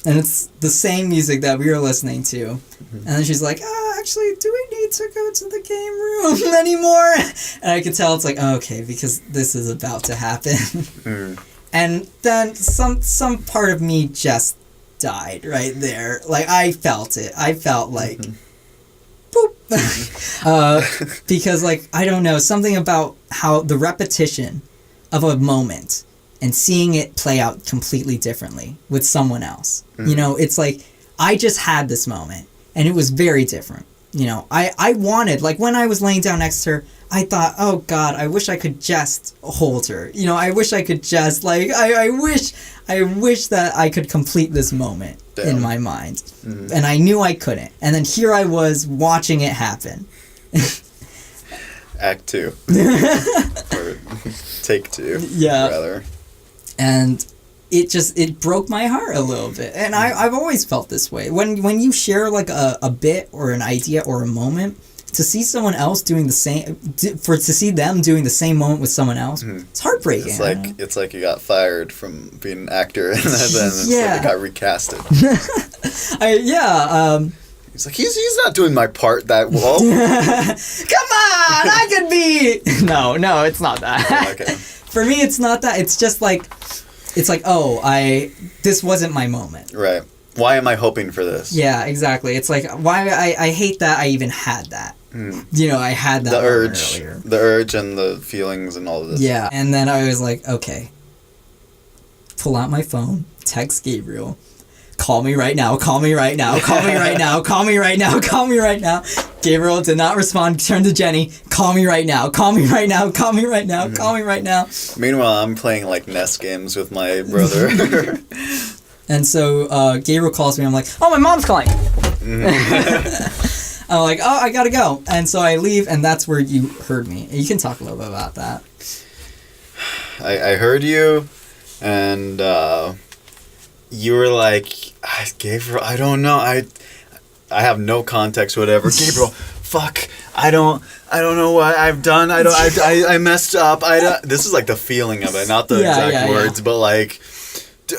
and it's the same music that we were listening to. Mm-hmm. And then she's like, actually, do we need to go to the game room anymore? And I could tell it's like, okay, because this is about to happen. Mm. And then some part of me just died right there. Like, I felt it. I felt like, boop. Because, like, I don't know, something about how the repetition of a moment and seeing it play out completely differently with someone else. Mm. You know, it's like, I just had this moment, and it was very different. You know, I wanted, like, when I was laying down next to her, I thought, oh, God, I wish I could just hold her. You know, I wish I could just, like, I wish that I could complete this moment in my mind. Mm-hmm. And I knew I couldn't. And then here I was watching it happen. Act 2. Or take 2, rather. And it broke my heart a little bit. And I've always felt this way. When you share, like, a bit or an idea or a moment, to see someone else doing the same, to see them doing the same moment with someone else, it's heartbreaking. It's like you got fired from being an actor, and then it's like you got recasted. He's like, he's not doing my part that well. Come on, I could be. No, it's not that. Okay. For me, it's not that. It's just like, it's like, this wasn't my moment. Right. Why am I hoping for this? Yeah, exactly. It's like, why I hate that I even had that. Mm. You know, I had that the urge and the feelings and all of this. Yeah, and then I was like, okay, pull out my phone, text Gabriel, call me right now, call me right now, call me right now, call me right now, call me right now. Gabriel did not respond, turned to Jenny, call me right now, call me right now, call me right now, call me right now. Meanwhile, I'm playing, like, NES games with my brother. And so Gabriel calls me. I'm like, oh, my mom's calling. I'm like, oh, I gotta go. And so I leave, and that's where you heard me. You can talk a little bit about that. I heard you, and you were like, Gabriel, I don't know. I have no context, whatever. Gabriel, fuck. I don't know what I've done. I messed up. This is like the feeling of it, not the exact words, but like,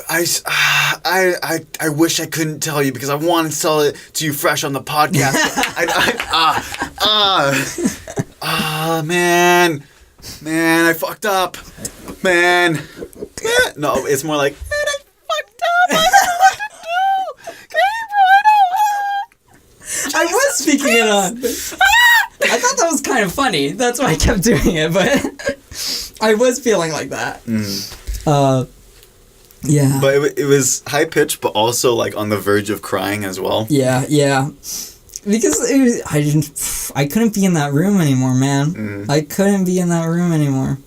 I wish I couldn't tell you because I wanted to tell it to you fresh on the podcast. Man, I fucked up. Man. No, it's more like, man, I fucked up. I don't know what to do. Gabriel, I don't. I was speaking it on. I thought that was kind of funny. That's why I kept doing it, but I was feeling like that. Yeah. But it was high pitched, but also like on the verge of crying as well. Yeah. Because I couldn't be in that room anymore, man. I couldn't be in that room anymore.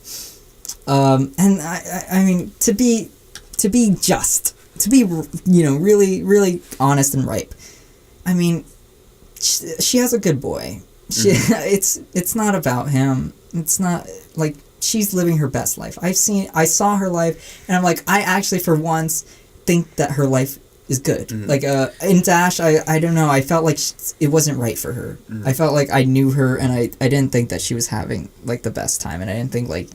And I mean, to be just, to be, you know, really, really honest and ripe. I mean, she has a good boy. It's not about him. It's not like, she's living her best life. I saw her life, and I'm like, I actually for once think that her life is good. Like in Dash, I don't know, I felt like it wasn't right for her. I felt like I knew her, and I didn't think that she was having like the best time, and I didn't think like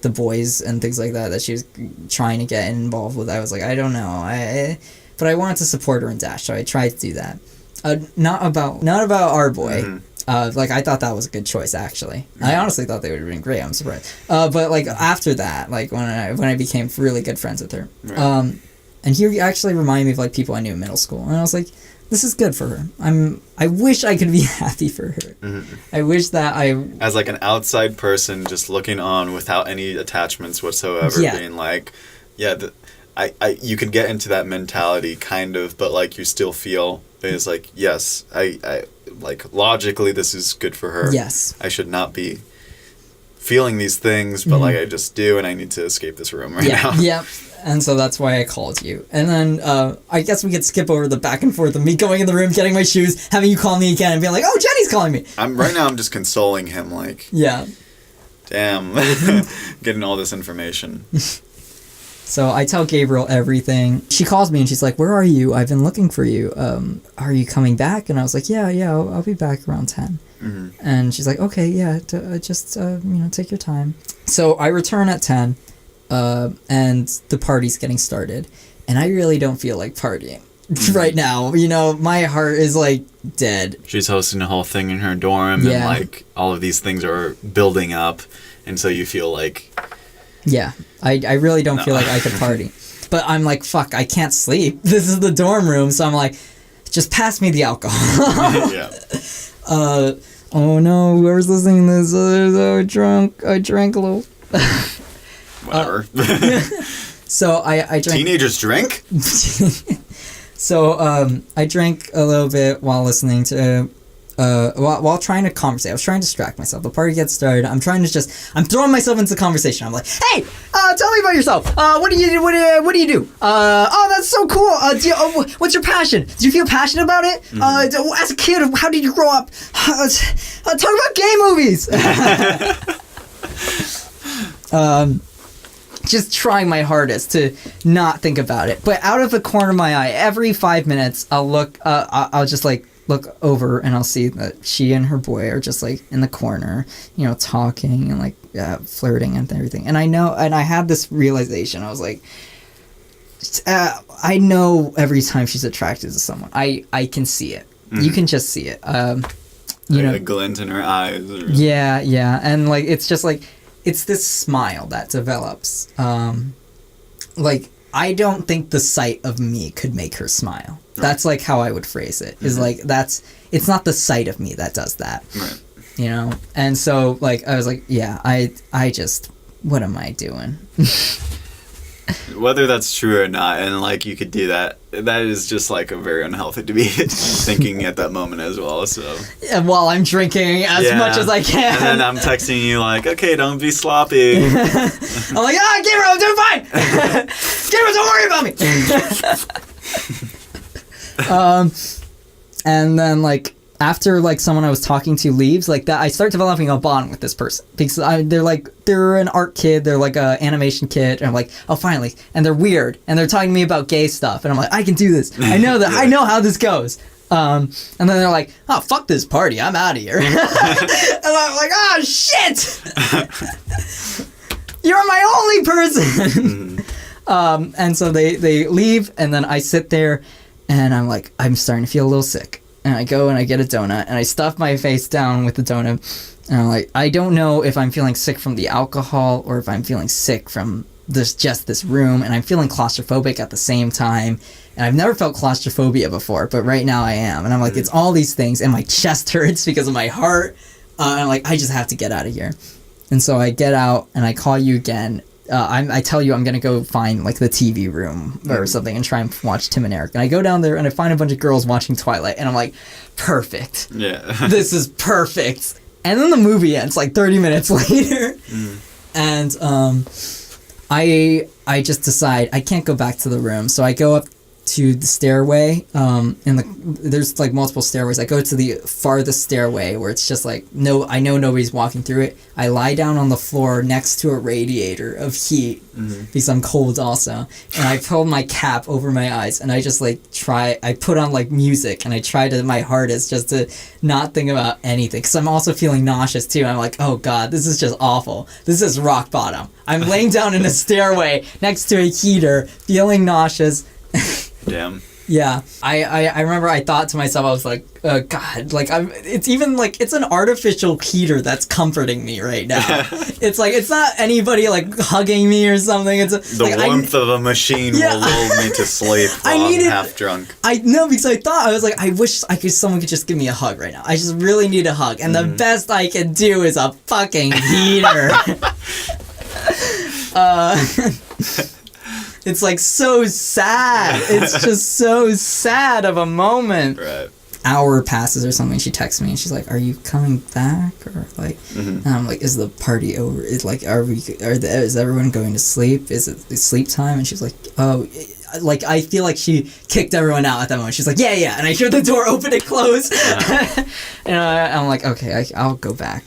the boys and things like that she was trying to get involved with. I was like, I don't know, but I wanted to support her in Dash, so I tried to do that. Not about our boy. Like, I thought that was a good choice, actually. I honestly thought they would have been great. I'm surprised. But, like, after that, like, when I became really good friends with her, right. And he actually reminded me of, like, people I knew in middle school. And I was like, this is good for her. I wish I could be happy for her. I wish that as, like, an outside person just looking on without any attachments whatsoever, being like, you could get into that mentality, kind of, but, like, you still feel, it's like, yes, I like, logically, this is good for her. Yes. I should not be feeling these things, but like I just do, and I need to escape this room right now. Yep. And so that's why I called you. And then I guess we could skip over the back and forth of me going in the room, getting my shoes, having you call me again, and being like, "Oh, Jenny's calling me." Right now I'm just consoling him, like, yeah, damn, getting all this information. So I tell Gabriel everything. She calls me and she's like, "Where are you? I've been looking for you. Are you coming back?" And I was like, "Yeah, I'll be back around 10." Mm-hmm. And she's like, "Okay, yeah, just take your time." So I return at 10, and the party's getting started, and I really don't feel like partying right now. My heart is like dead. She's hosting the whole thing in her dorm, and like all of these things are building up, and so you feel like. Yeah, I really don't feel like I could party. But I'm like, fuck, I can't sleep. This is the dorm room, so I'm like, just pass me the alcohol. Yeah. Oh no, whoever's listening to this, I drank a little. Whatever. So I drank. Teenagers drink? So I drank a little bit while listening to while trying to conversate. I was trying to distract myself. The party gets started. I'm throwing myself into the conversation. I'm like, "Hey, tell me about yourself. What do you do? What do you do? Oh, that's so cool. What's your passion? Do you feel passionate about it? Mm-hmm. As a kid, how did you grow up? Talk about gay movies." Just trying my hardest to not think about it. But out of the corner of my eye, every 5 minutes, I'll just like look over and I'll see that she and her boy are just like in the corner, talking and like flirting and everything. And I had this realization. I was like, I know every time she's attracted to someone, I can see it. Mm-hmm. You can just see it. A glint in her eyes. Yeah. And like, it's just like, it's this smile that develops. Like, I don't think the sight of me could make her smile. Right. That's like how I would phrase it. Is like, it's not the sight of me that does that. Right. And so like, I was like, yeah, I just, what am I doing? Whether that's true or not, and like you could do that is just like a very unhealthy to be thinking at that moment as well. So and while I'm drinking as much as I can, and then I'm texting you like, "Okay, don't be sloppy." I'm like, Gabriel, I'm doing fine. Gabriel, don't worry about me. And then like after like someone I was talking to leaves, like that, I start developing a bond with this person because they're an art kid, they're like a animation kid, and I'm like, oh, finally, and they're weird, and they're talking to me about gay stuff, and I'm like, I can do this, I know that, I know how this goes, and then they're like, oh, fuck this party, I'm out of here, and I'm like, oh shit, you're my only person, and so they leave, and then I sit there, and I'm like, I'm starting to feel a little sick. And I go and I get a donut, and I stuff my face down with the donut, and I'm like, I don't know if I'm feeling sick from the alcohol or if I'm feeling sick from this room, and I'm feeling claustrophobic at the same time, and I've never felt claustrophobia before, but right now I am, and I'm like, it's all these things, and my chest hurts because of my heart, and I'm like, I just have to get out of here. And so I get out, and I call you again. I tell you I'm going to go find, like, the TV room or something and try and watch Tim and Eric. And I go down there, and I find a bunch of girls watching Twilight. And I'm like, perfect. Yeah. This is perfect. And then the movie ends, like, 30 minutes later. And I just decide I can't go back to the room. So I go up to the stairway, there's like multiple stairways. I go to the farthest stairway where it's just like, I know nobody's walking through it. I lie down on the floor next to a radiator of heat because I'm cold also, and I pull my cap over my eyes, and I just like I put on like music, and I try to my hardest just to not think about anything, because I'm also feeling nauseous too. I'm like, oh god, this is just awful. This is rock bottom. I'm laying down in a stairway next to a heater, feeling nauseous. Damn. Yeah, I remember I thought to myself, I was like, God, like it's even like it's an artificial heater that's comforting me right now. It's like it's not anybody like hugging me or something. It's the like, warmth of a machine will lull me to sleep while I'm half drunk. I know, because I was like, I wish someone could just give me a hug right now. I just really need a hug, and the best I can do is a fucking heater. It's like so sad. It's just so sad of a moment. Right. hour passes or something, she texts me and she's like, "Are you coming back?" Or like, and I'm like, "Is the party over? Is like, is everyone going to sleep? Is it sleep time?" And she's like, "Oh." Like, I feel like she kicked everyone out at that moment. She's like, yeah. And I hear the door open and close. And I'm like, okay, I'll go back.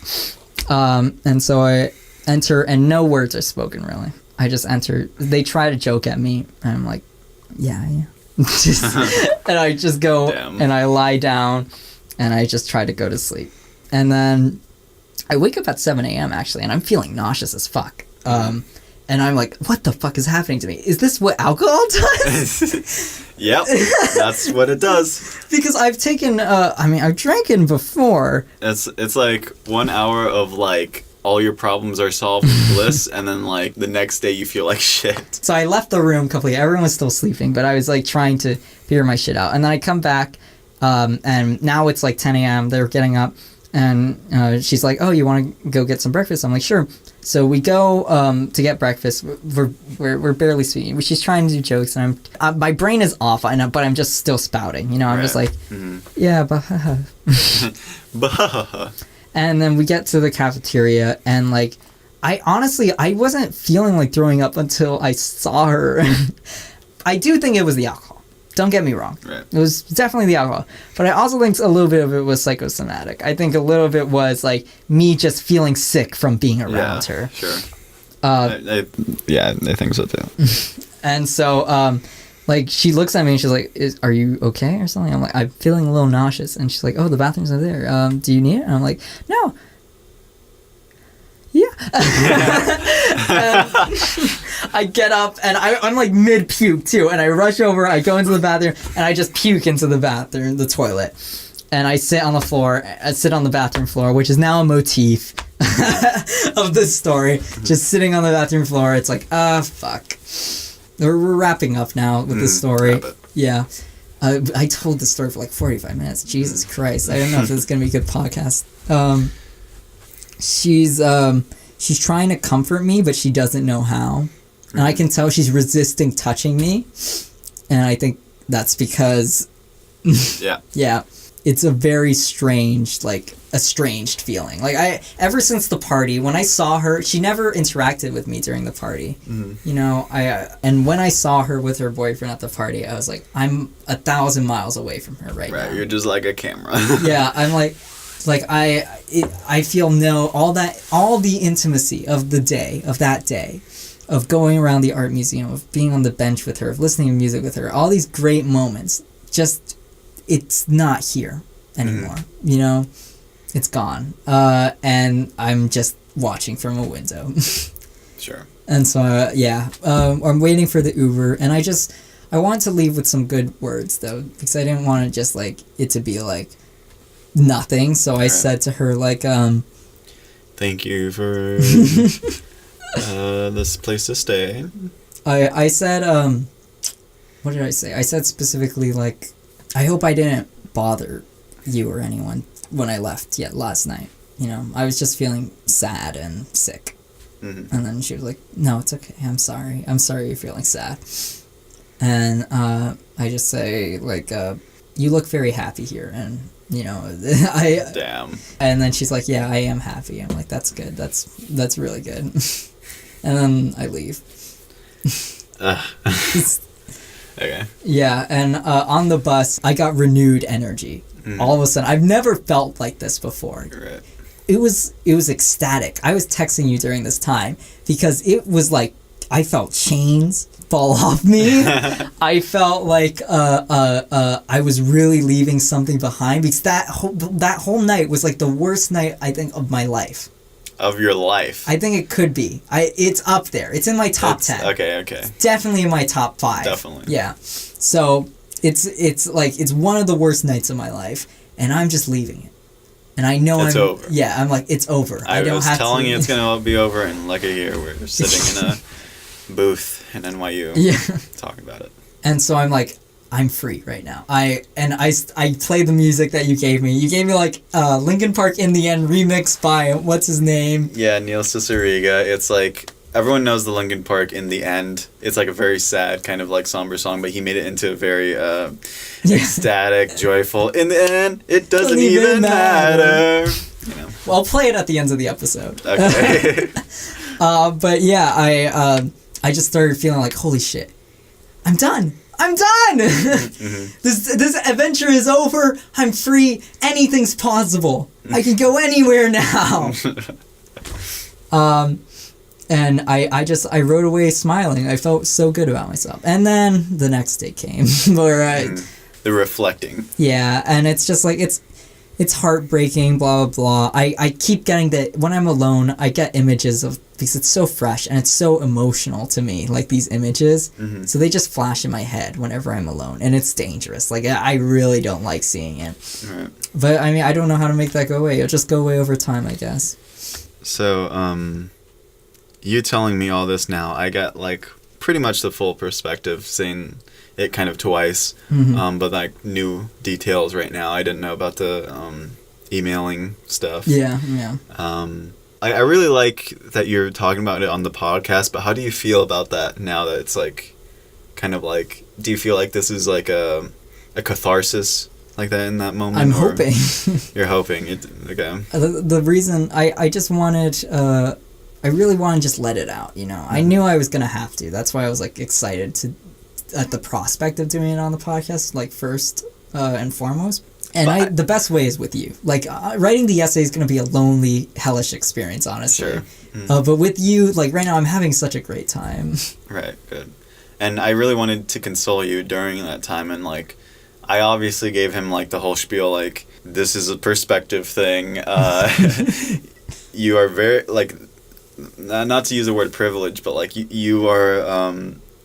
And so I enter, and no words are spoken, really. I just enter. They try to joke at me. And I'm like, yeah. And I just go and I lie down and I just try to go to sleep. And then I wake up at 7 a.m. actually, and I'm feeling nauseous as fuck. And I'm like, what the fuck is happening to me? Is this what alcohol does? Yep, that's what it does. Because I've taken, I've drinking before. It's like 1 hour of like, all your problems are solved with bliss, and then like the next day you feel like shit. So I left the room completely. Everyone was still sleeping, but I was like trying to figure my shit out. And then I come back, and now it's like 10 a.m. They're getting up, and she's like, "Oh, you want to go get some breakfast?" I'm like, "Sure." So we go to get breakfast. We're barely speaking. She's trying to do jokes, and my brain is off, but I'm just still spouting. You know, I'm just like, yeah, but And then we get to the cafeteria, and like, I wasn't feeling like throwing up until I saw her. I do think it was the alcohol. Don't get me wrong. Right. It was definitely the alcohol. But I also think a little bit of it was psychosomatic. I think a little bit was like me just feeling sick from being around her. Sure. I think so too. And so, like, she looks at me and she's like, "Are you okay?" or something. I'm like, "I'm feeling a little nauseous." And she's like, "Oh, the bathrooms are there. Do you need it?" And I'm like, "No." Yeah. I get up and I'm like mid puke too, and I rush over, I go into the bathroom and I just puke into the bathroom, the toilet, and I sit on the floor. I sit on the bathroom floor, which is now a motif of this story. Just sitting on the bathroom floor. It's like, fuck. We're wrapping up now with this story. Yeah. I told this story for like 45 minutes. Jesus Christ. I don't know if this is gonna be a good podcast. She's trying to comfort me, but she doesn't know how. And I can tell she's resisting touching me. And I think that's because... yeah. It's a very strange, like, estranged feeling. Like, ever since the party, when I saw her, she never interacted with me during the party. You know, and when I saw her with her boyfriend at the party, I was like, I'm 1,000 miles away from her right now. Right, you're just like a camera. Yeah, I'm like... I feel all the intimacy of that day, of going around the art museum, of being on the bench with her, of listening to music with her, all these great moments, just, it's not here anymore, you know? It's gone. And I'm just watching from a window. Sure. And so, I'm waiting for the Uber, and I want to leave with some good words, though, because I didn't want to just, like, it to be, like, nothing. So I said to her, like, thank you for this place to stay. I said, what did I say? I said specifically, like, I hope I didn't bother you or anyone when I left last night. You know, I was just feeling sad and sick. And then she was like, "No, it's okay. I'm sorry you're feeling sad." And I just say, like, you look very happy here, and you know, Damn. And then she's like, "Yeah, I am happy." I'm like, "That's good. That's really good." And then I leave. Okay. Yeah, and on the bus, I got renewed energy. All of a sudden, I've never felt like this before. Right. It was ecstatic. I was texting you during this time because it was like I felt chains fall off me. I felt like I was really leaving something behind, because that whole night was like the worst night, I think, of my life. Of your life? I think it could be. It's up there. It's in my top 10. Okay. It's definitely in my top 5. Definitely. Yeah. So it's like it's one of the worst nights of my life, and I'm just leaving it. And I know it's over. Yeah, I'm like, it's over. I was telling you it's gonna be over in like a year. We're sitting in a booth in NYU talking about it. And so I'm like, I'm free right now. I play the music that you gave me. You gave me like Linkin Park In the End remix by what's his name? Yeah, Neil Cicierega. It's like everyone knows the Linkin Park in the end. It's like a very sad kind of like somber song, but he made it into a very ecstatic, joyful. In the end, it doesn't even matter. You know. Well, I'll play it at the end of the episode. Okay. But yeah, I just started feeling like, holy shit, I'm done. This adventure is over. I'm free. Anything's possible. I can go anywhere now. And I rode away smiling. I felt so good about myself. And then the next day came where the reflecting. Yeah, and it's just like it's heartbreaking, blah blah blah. I keep getting that when I'm alone, I get images of, because it's so fresh and it's so emotional to me, like these images. So they just flash in my head whenever I'm alone, and it's dangerous. Like I really don't like seeing it. Right. But I mean, I don't know how to make that go away. It'll just go away over time, I guess. So, you telling me all this now, I got like pretty much the full perspective, seeing it kind of twice, but like new details right now. I didn't know about the emailing stuff. Yeah. I really like that you're talking about it on the podcast, but how do you feel about that now that it's like kind of like, do you feel like this is like a catharsis like that in that moment? I'm hoping. You're hoping. Okay. The reason I just wanted, I really want to just let it out, you know. I knew I was going to have to. That's why I was like excited at the prospect of doing it on the podcast, like first and foremost. And the best way is with you. Like, writing the essay is going to be a lonely, hellish experience, honestly. Sure. But with you, like, right now, I'm having such a great time. Right, good. And I really wanted to console you during that time, and, like, I obviously gave him, like, the whole spiel, like, this is a perspective thing. You are very, like, not to use the word privilege, but, like, you are a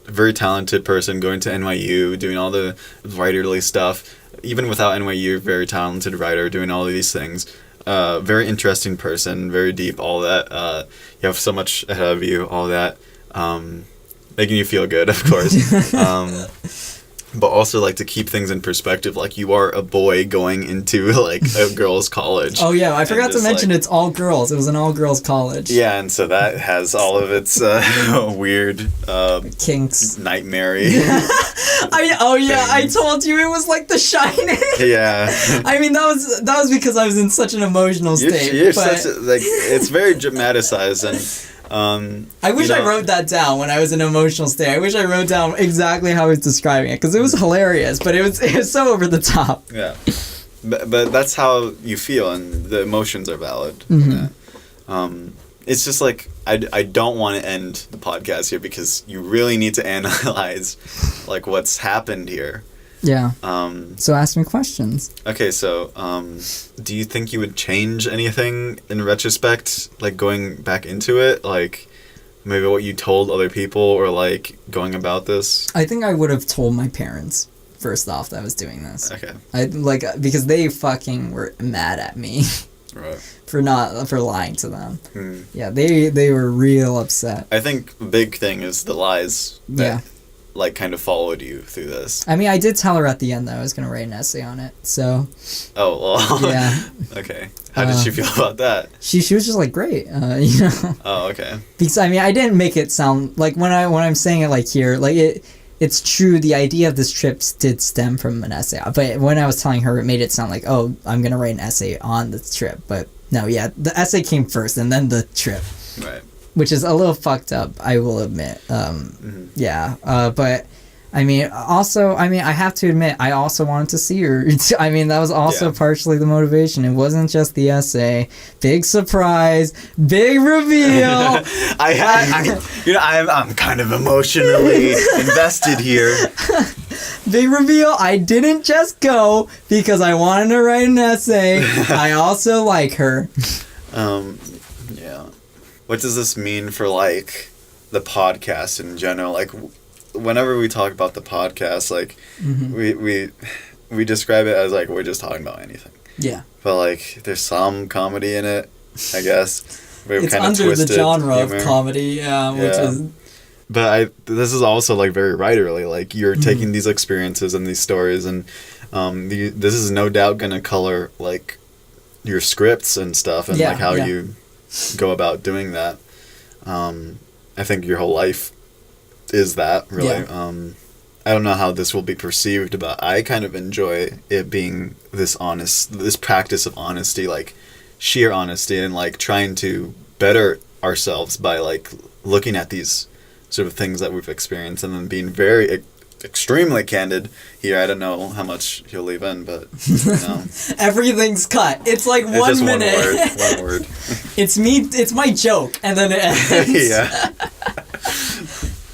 very talented person going to NYU, doing all the writerly stuff. Even without NYU, you're a very talented writer doing all of these things. Very interesting person, very deep, all that. You have so much ahead of you, all that. Making you feel good, of course. But also, like, to keep things in perspective, like, you are a boy going into, like, a girls' college. Oh, yeah, I forgot to mention, like, it's all girls. It was an all-girls college. Yeah, and so that has all of its weird... kinks. Nightmare. I told you it was like The Shining. Yeah. I mean, that was because I was in such an emotional state. It's very dramatized, and... I wish I wrote that down when I was in an emotional state. I wish I wrote down exactly how I was describing it, because it was hilarious, but it was so over the top. Yeah, but that's how you feel, and the emotions are valid. Mm-hmm. It's just like I don't want to end the podcast here, because you really need to analyze like what's happened here. Yeah. So ask me questions. Okay, so do you think you would change anything in retrospect, like going back into it, like maybe what you told other people, or like going about this? I think I would have told my parents first off that I was doing this. Okay. Because they fucking were mad at me. Right. for lying to them. Yeah, they were real upset. I think the big thing is the lies that like kind of followed you through this. I mean, I did tell her at the end that I was going to write an essay on it, so... Oh, well... Yeah. Okay. How did she feel about that? She was just like, great, you know? Oh, okay. Because, I mean, I didn't make it sound... Like, when I'm saying it, like, here, like, it's true, the idea of this trip did stem from an essay. But when I was telling her, it made it sound like, oh, I'm going to write an essay on the trip. But, no, yeah, the essay came first, and then the trip. Right. Which is a little fucked up, I will admit. Yeah, but I mean, also, I have to admit, I also wanted to see her. I mean, that was also partially the motivation. It wasn't just the essay. Big surprise, big reveal. I'm kind of emotionally invested here. Big reveal. I didn't just go because I wanted to write an essay. I also like her. Yeah. What does this mean for, like, the podcast in general? Like, whenever we talk about the podcast, like, we describe it as, like, we're just talking about anything. Yeah. But, like, there's some comedy in it, I guess. It's under the genre humor. Of comedy, which is... But this is also, like, very writerly. Like, you're taking these experiences and these stories, and this is no doubt going to color, like, your scripts and stuff, and, like, how you... go about doing that. I think your whole life is that, really. Yeah. I don't know how this will be perceived, but I kind of enjoy it being this practice of honesty, like sheer honesty, and like trying to better ourselves by like looking at these sort of things that we've experienced and then being very extremely candid here. I don't know how much he'll leave in, but Everything's cut. It's like it's 1 just minute. one word. It's me. It's my joke, and then it ends.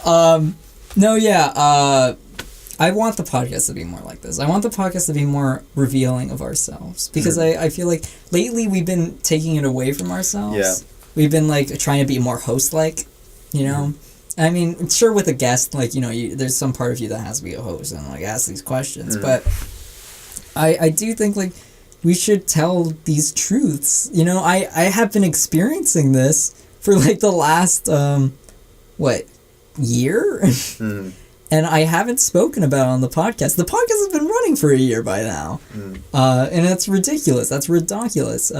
Yeah. No, yeah. I want the podcast to be more like this. I want the podcast to be more revealing of ourselves, because I feel like lately we've been taking it away from ourselves. Yeah. We've been like trying to be more host-like, you know. I mean, sure, with a guest, like, you know, there's some part of you that has to be a host and like ask these questions, but I do think like we should tell these truths. You know, I have been experiencing this for like the last year. And I haven't spoken about it on the podcast. The podcast has been running for a year by now. And that's ridiculous. That's redonkulous.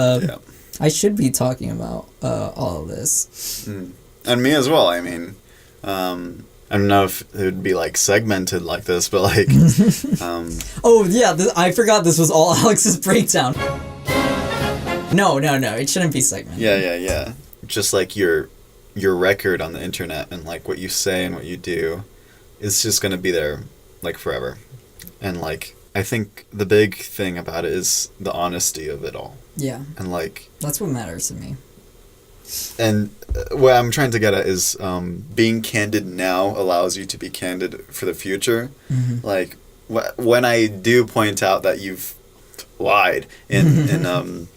I should be talking about all of this. And me as well. I mean, I don't know if it would be like segmented like this, but like... Oh, yeah. I forgot this was all Alex's breakdown. No. It shouldn't be segmented. Yeah. Just like your record on the internet and like what you say and what you do. It's just going to be there, like, forever. And, like, I think the big thing about it is the honesty of it all. Yeah. And, like... That's what matters to me. And what I'm trying to get at is being candid now allows you to be candid for the future. Mm-hmm. Like, when I do point out that you've lied in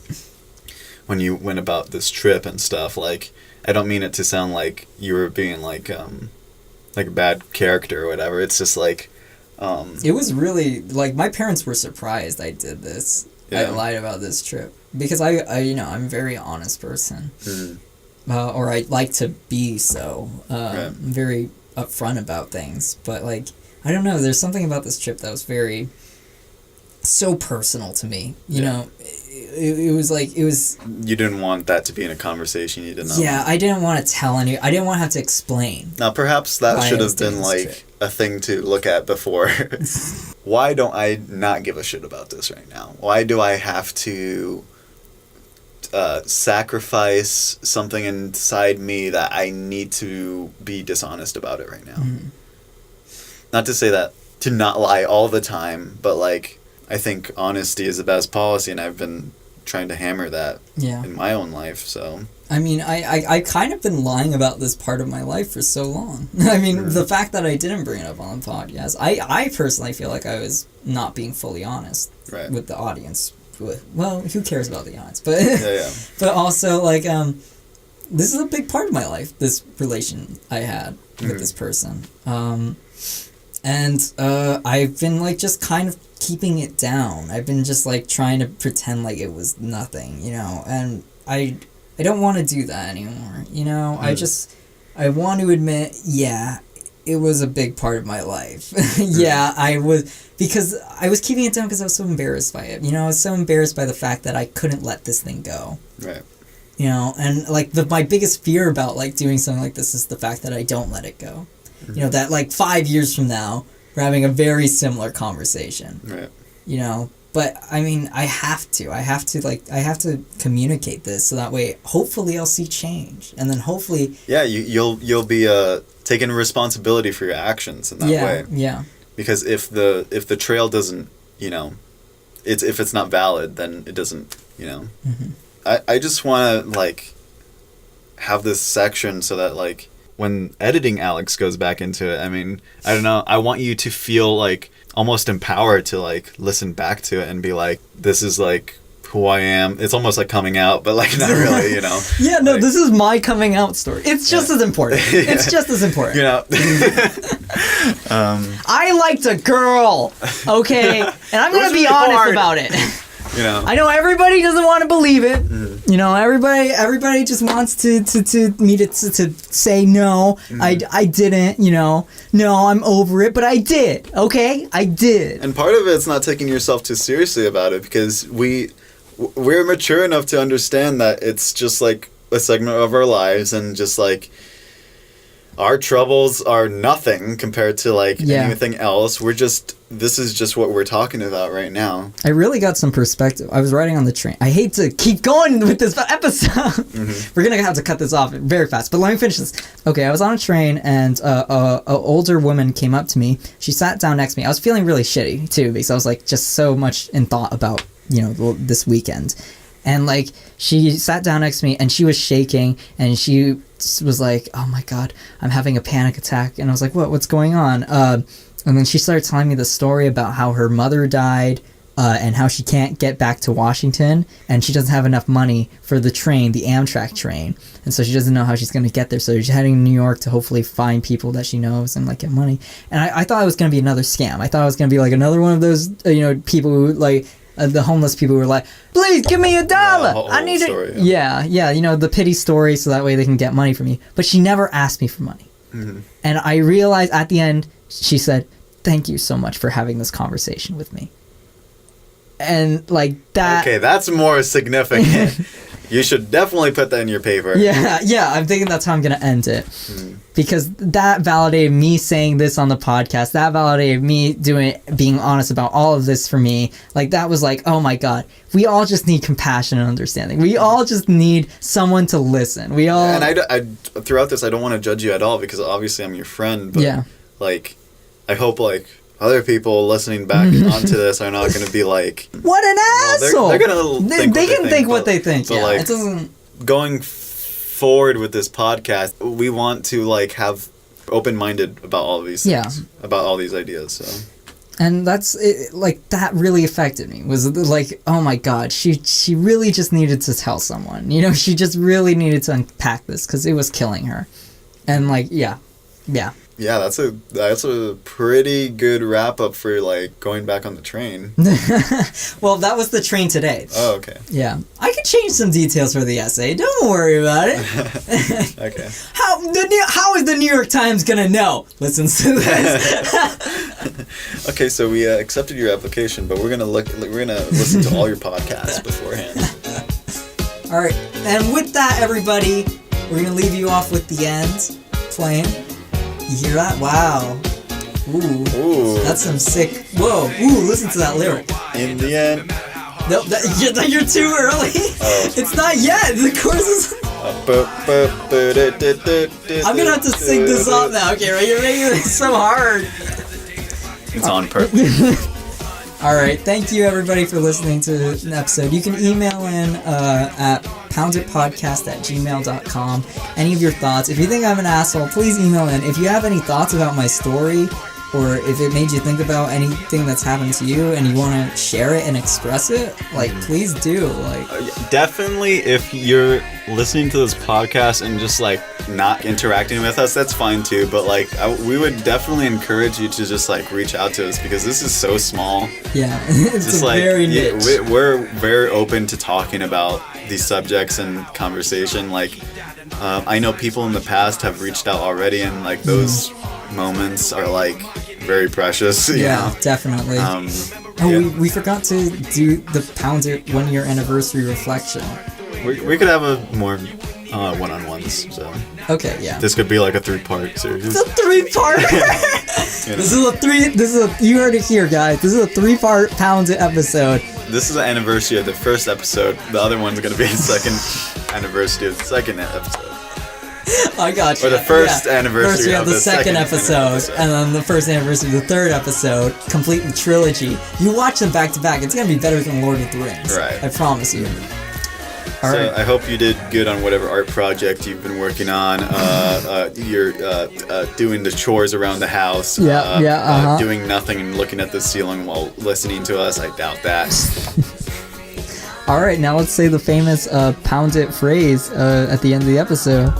when you went about this trip and stuff, like, I don't mean it to sound like you were being, like a bad character or whatever. It's just like it was really like my parents were surprised I did this. I lied about this trip because I you know, I'm a very honest person. Or I like to be so. I'm very upfront about things, but like I don't know, there's something about this trip that was very so personal to me, you know. It was like, it was... You didn't want that to be in a conversation you didn't know. Yeah, I didn't want to tell any... I didn't want to have to explain. Now, perhaps that should have been, like, a thing to look at before. Why don't I not give a shit about this right now? Why do I have to sacrifice something inside me that I need to be dishonest about it right now? Not to say that to not lie all the time, but, like, I think honesty is the best policy, and I've been trying to hammer that in my own life, so... I mean, I kind of been lying about this part of my life for so long. I mean, the fact that I didn't bring it up on the podcast, I personally feel like I was not being fully honest with the audience. Well, who cares about the audience? But but also, like, this is a big part of my life, this relation I had with this person. And I've been, like, just kind of keeping it down. I've been just, like, trying to pretend like it was nothing, you know? And I don't want to do that anymore, you know? I want to admit, it was a big part of my life. I was... Because I was keeping it down because I was so embarrassed by it. You know, I was so embarrassed by the fact that I couldn't let this thing go. Right. You know, and, like, my biggest fear about, like, doing something like this is the fact that I don't let it go. You know, that, like, 5 years from now, we're having a very similar conversation. Right. You know, but, I mean, I have to communicate this so that way, hopefully I'll see change. And then hopefully... Yeah, you'll be taking responsibility for your actions in that way. Yeah. Because if the trail doesn't, you know, if it's not valid, then it doesn't, you know. I just want to, like, have this section so that, like, when editing Alex goes back into it, I mean, I don't know, I want you to feel, like, almost empowered to, like, listen back to it and be like, this is, like, who I am. It's almost like coming out, but, like, not really, you know. No, this is my coming out story. It's just as important. It's just as important. You know. I liked a girl, okay? And I'm going to be honest about it. You know. I know everybody doesn't want to believe it. You know, everybody just wants to me to say no. I didn't, you know. No, I'm over it, but I did. Okay? I did. And part of it's not taking yourself too seriously about it, because we're mature enough to understand that it's just like a segment of our lives, and just like our troubles are nothing compared to like Yeah. anything else. This is just what we're talking about right now. I really got some perspective. I was riding on the train. I hate to keep going with this episode. We're going to have to cut this off very fast, but let me finish this. Okay, I was on a train, and a older woman came up to me. She sat down next to me. I was feeling really shitty, too, because I was, like, just so much in thought about, this weekend. And, like, she sat down next to me, and she was shaking, and she was like, oh, my God, I'm having a panic attack. And I was like, what's going on? And then she started telling me the story about how her mother died, and how she can't get back to Washington, and she doesn't have enough money for the train, the Amtrak train, and so she doesn't know how she's going to get there. So she's heading to New York to hopefully find people that she knows and like get money. And I thought it was going to be another scam. I thought it was going to be like another one of those people who like the homeless people who were like, please give me $1. I need it. Yeah, the pity story, so that way they can get money from me. But she never asked me for money. And I realized at the end, she said, thank you so much for having this conversation with me. And like that. Okay, that's more significant. You should definitely put that in your paper. Yeah, I'm thinking that's how I'm going to end it. Because that validated me saying this on the podcast. That validated me being honest about all of this for me. Like, that was like, oh my God, we all just need compassion and understanding. We all just need someone to listen. We all. And I throughout this, I don't want to judge you at all because obviously I'm your friend. But like, I hope like other people listening back onto this are not going to be like, what an asshole! They're going to think they can think what they think. But yeah, like, it doesn't. Going forward with this podcast, we want to like have open-minded about all of these things, about all these ideas. So, and that's it, like that really affected me. Was like, oh my God, she really just needed to tell someone. She just really needed to unpack this because it was killing her. And like, yeah. Yeah, that's a pretty good wrap up for like going back on the train. Well, that was the train today. Oh, okay. Yeah, I could change some details for the essay. Don't worry about it. Okay. How is the New York Times gonna know? Listens to this. Okay, so we accepted your application, but we're gonna listen to all your podcasts beforehand. All right, and with that, everybody, we're gonna leave you off with the end playing. You hear that? Wow. Ooh. That's some sick. Whoa. Ooh, listen to that lyric. In the end. Nope, you're too early. Oh. It's not yet. The chorus is. I'm gonna have to sing this off now. Okay, right? You're making it so hard. It's on purpose. All right. Thank you, everybody, for listening to an episode. You can email in at pounditpodcast@gmail.com. Any of your thoughts. If you think I'm an asshole, please email in. If you have any thoughts about my story, or if it made you think about anything that's happened to you and you want to share it and express it, like, please do. Like, definitely, if you're listening to this podcast and just like not interacting with us, that's fine too. But like, we would definitely encourage you to just like reach out to us because this is so small. Yeah, it's just like, very niche. We're very open to talking about these subjects and conversation. Like, I know people in the past have reached out already, and like those moments are like very precious. Yeah, definitely. We forgot to do the Pound It 1 year anniversary reflection. We could have a more one-on-ones. So okay, yeah. This could be like a 3-part series. It's a 3-part. You heard it here, guys. This is a 3-part Pound It episode. This is the anniversary of the first episode. The other one's gonna be the second anniversary of the second episode. I got you. Or the first anniversary of the second episode, and then the first anniversary of the third episode, complete the trilogy. You watch them back to back, it's gonna be better than Lord of the Rings. Right. I promise you. All right. I hope you did good on whatever art project you've been working on. You're doing the chores around the house. Doing nothing and looking at the ceiling while listening to us. I doubt that. All right, now let's say the famous Pound It phrase at the end of the episode.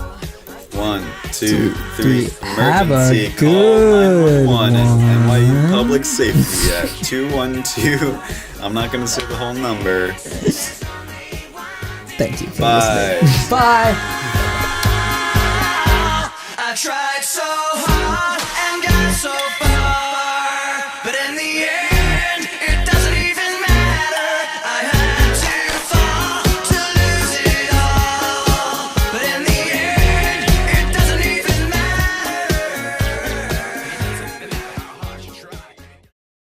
1, 2, 3. Have Emergency. a good Call 911 one. and NYU Public Safety at 212. I'm not going to say the whole number. Thank you for Bye. listening. Bye. I tried so hard and got so far.